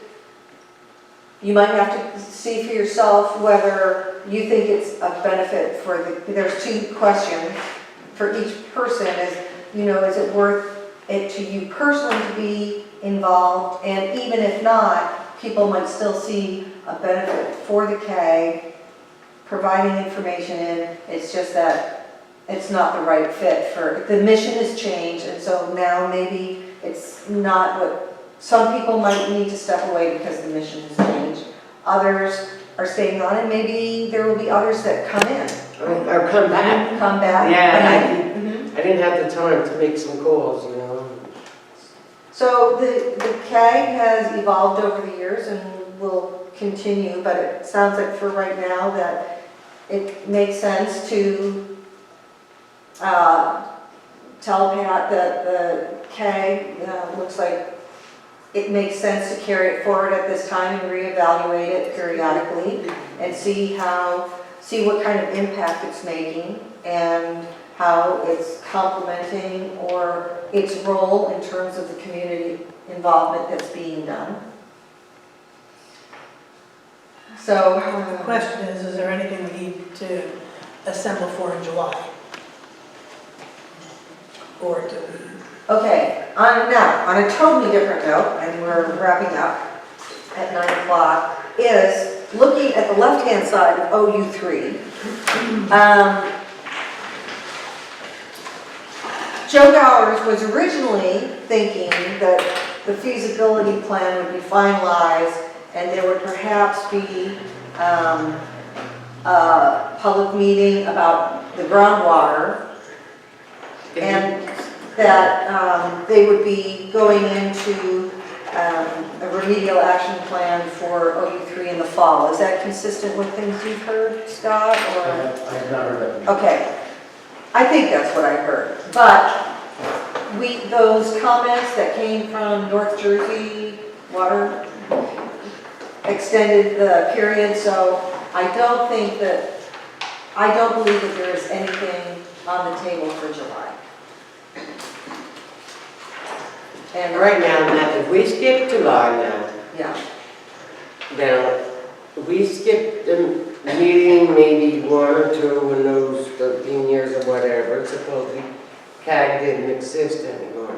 see for yourself whether you think it's a benefit for there's two questions for each person is, is it worth it to you personally to be involved? And even if not, people might still see a benefit for the CAG providing information in. It's just that it's not the right fit for, the mission has changed, and so now maybe it's not what, some people might need to step away because the mission has changed. Others are staying on, and maybe there will be others that come in. Or come back. Come back. Yeah, Mhm. I didn't have the time to make some calls, So the CAG has evolved over the years and will continue, but it sounds like for right now that it makes sense to tell Pat that the CAG looks like it makes sense to carry it forward at this time and reevaluate it periodically and see what kind of impact it's making and how it's complementing or its role in terms of the community involvement that's being done. So The question is there anything we need to assemble for in July? Or do we? okay, now, on a totally different note, and we're wrapping up at 9 o'clock, is looking at the left-hand side of OU3. Joe Gowers was originally thinking that the feasibility plan would be finalized and there would perhaps be a public meeting about the groundwater and that they would be going into a remedial action plan for OU3 in the fall. Is that consistent with things you've heard, Scott? Or? I have not heard that. Okay. I think that's what I heard. But those comments that came from North Jersey Water, extended the period, so I don't believe that there is anything on the table for July. And Right now, if we skip July yeah, now, we skipped the meeting maybe 1 or 2 in those 13 years or whatever, supposedly CAG didn't exist anymore.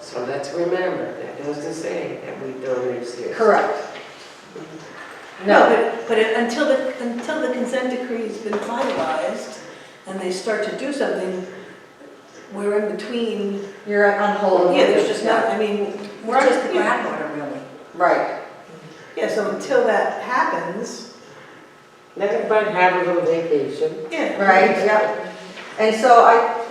So let's remember, that doesn't say that we don't exist. correct. No, but until the consent decree's been finalized and they start to do something, we're in between. You're on hold. Yeah, there's just not, I mean, we're It's just the yeah. groundwater, really. Right. Yeah, so until that happens, Let everybody have a little vacation. yeah. Right, yep. And so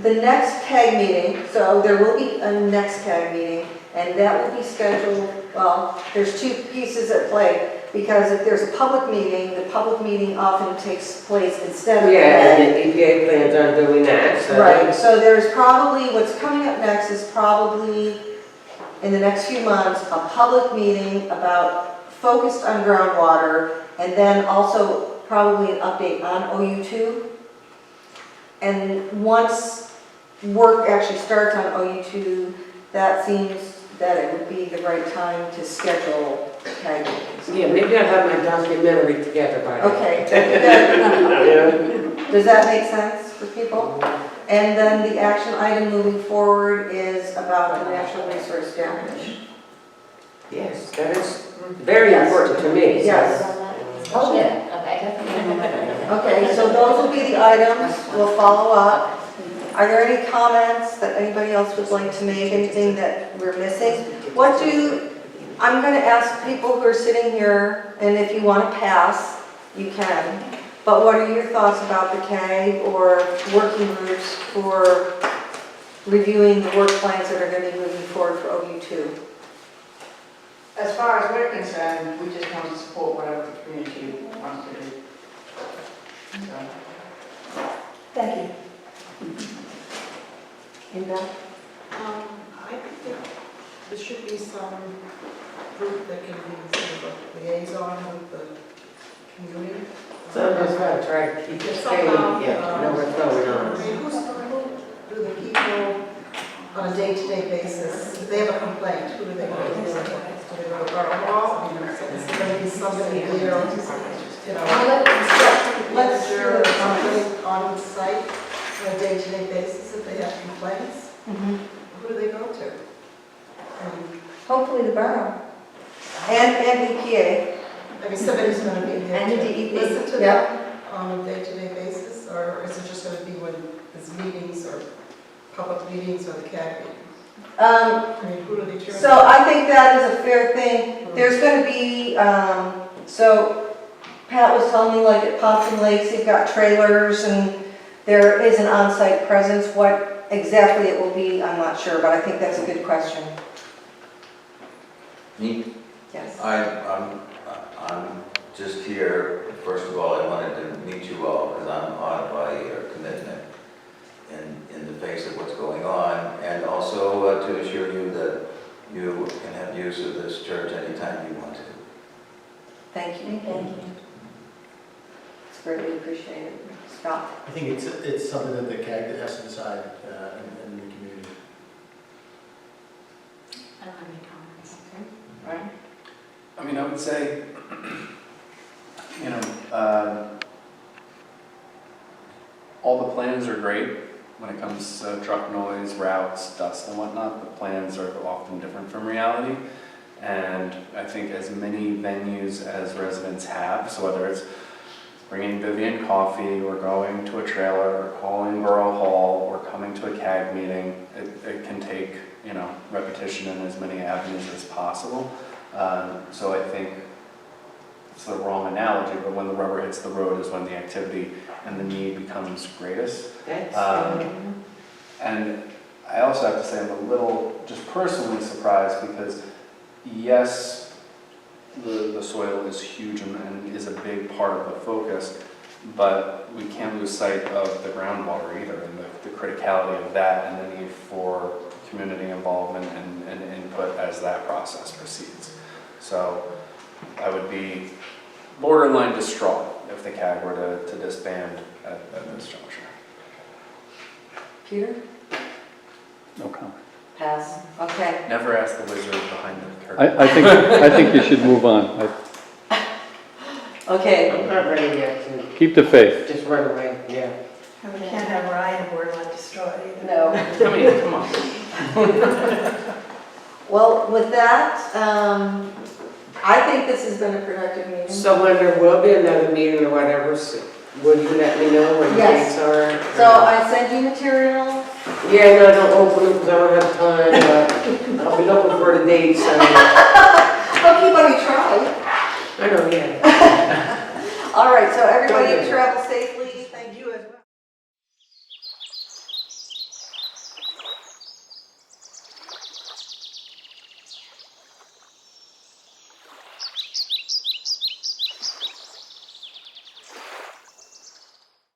the next CAG meeting, so there will be a next CAG meeting, and that will be scheduled, well, there's 2 pieces at play, because if there's a public meeting, the public meeting often takes place instead of Yeah, CAG. and the EPA plans on doing that, so. Right, so there's probably, what's coming up next is probably, in the next few months, a public meeting focused on groundwater, and then also probably an update on OU2. And once work actually starts on OU2, that seems that it would be the right time to schedule CAG meetings. Yeah, maybe I'll have my documentary together by then. Okay, good. Yeah. Does that make sense for people? And then the action item moving forward is about the natural resource damage. Yes, that is very Yes. important to me. so- Yes. Oh, yeah, okay, definitely. Okay, so those will be the items, we'll follow up. Are there any comments that anybody else would like to make, anything that we're missing? I'm gonna ask people who are sitting here, and if you want to pass, you can. But what are your thoughts about the CAG or working groups for reviewing the work plans that are gonna be moving forward for OU2? As far as we're concerned, we just want to support whatever the community wants to do. So, Thank you. I think that there should be some group that can be sort of a liaison with the community. So I'm just gonna try to keep it straight, Somehow, know what's going I on. mean, who do the people on a day-to-day basis, if they have a complaint, who do they go to? Do they go to Borough Hall? Is there going to be somebody there, you know, manager or something on site on a day-to-day basis if they have complaints? Who do they go to? Hopefully the borough. And EPA. I mean, somebody's going to be there And the to DEP. listen to Yep. them on a day-to-day basis, or is it just going to be when there's meetings or public meetings or the CAG meetings? I mean, who do they turn to? So I think that is a fair thing. There's going to be, so Pat was telling me like at Pompton Lakes, they've got trailers and there is an on-site presence. What exactly it will be, I'm not sure, but I think that's a good question. Me? Yes. I'm just here, first of all, I wanted to meet you all because I'm awed by your commitment in the face of what's going on, and also to assure you that you can have use of this church anytime you want to. Thank you. Thank you. It's greatly appreciated. Scott? I think it's something that the CAG has to decide in the community. I don't have any comments. Right. I mean, I would say, all the plans are great when it comes to truck noise, routes, dust and whatnot. The plans are often different from reality. And I think as many venues as residents have, so whether it's bringing Vivian coffee, or going to a trailer, or calling Borough Hall, or coming to a CAG meeting, it can take, repetition in as many avenues as possible. So I think it's the wrong analogy, but when the rubber hits the road is when the activity and the need becomes greatest. And I also have to say I'm a little just personally surprised because yes, the soil is huge and is a big part of the focus, but we can't lose sight of the groundwater either and the criticality of that and the need for community involvement and input as that process proceeds. So I would be borderline distraught if the CAG were to disband at this juncture. Peter? No comment. Pass. Okay. Never ask the wizard behind the curtain. I think you should move on. Okay. I'm not ready yet to Keep the faith. just run away, yeah. And we can't have Ryan word on destroy either. No. I mean, come on. Well, with that, I think this has been a productive meeting. So when there will be another meeting or whatever, will you let me know when the Yes. dates are? So I send you material. Yeah, no, don't open it because I don't have time, but I'll be looking for the dates, so. Okay, buddy, try. I know, yeah. All right, so everybody Don't do it. travel safely.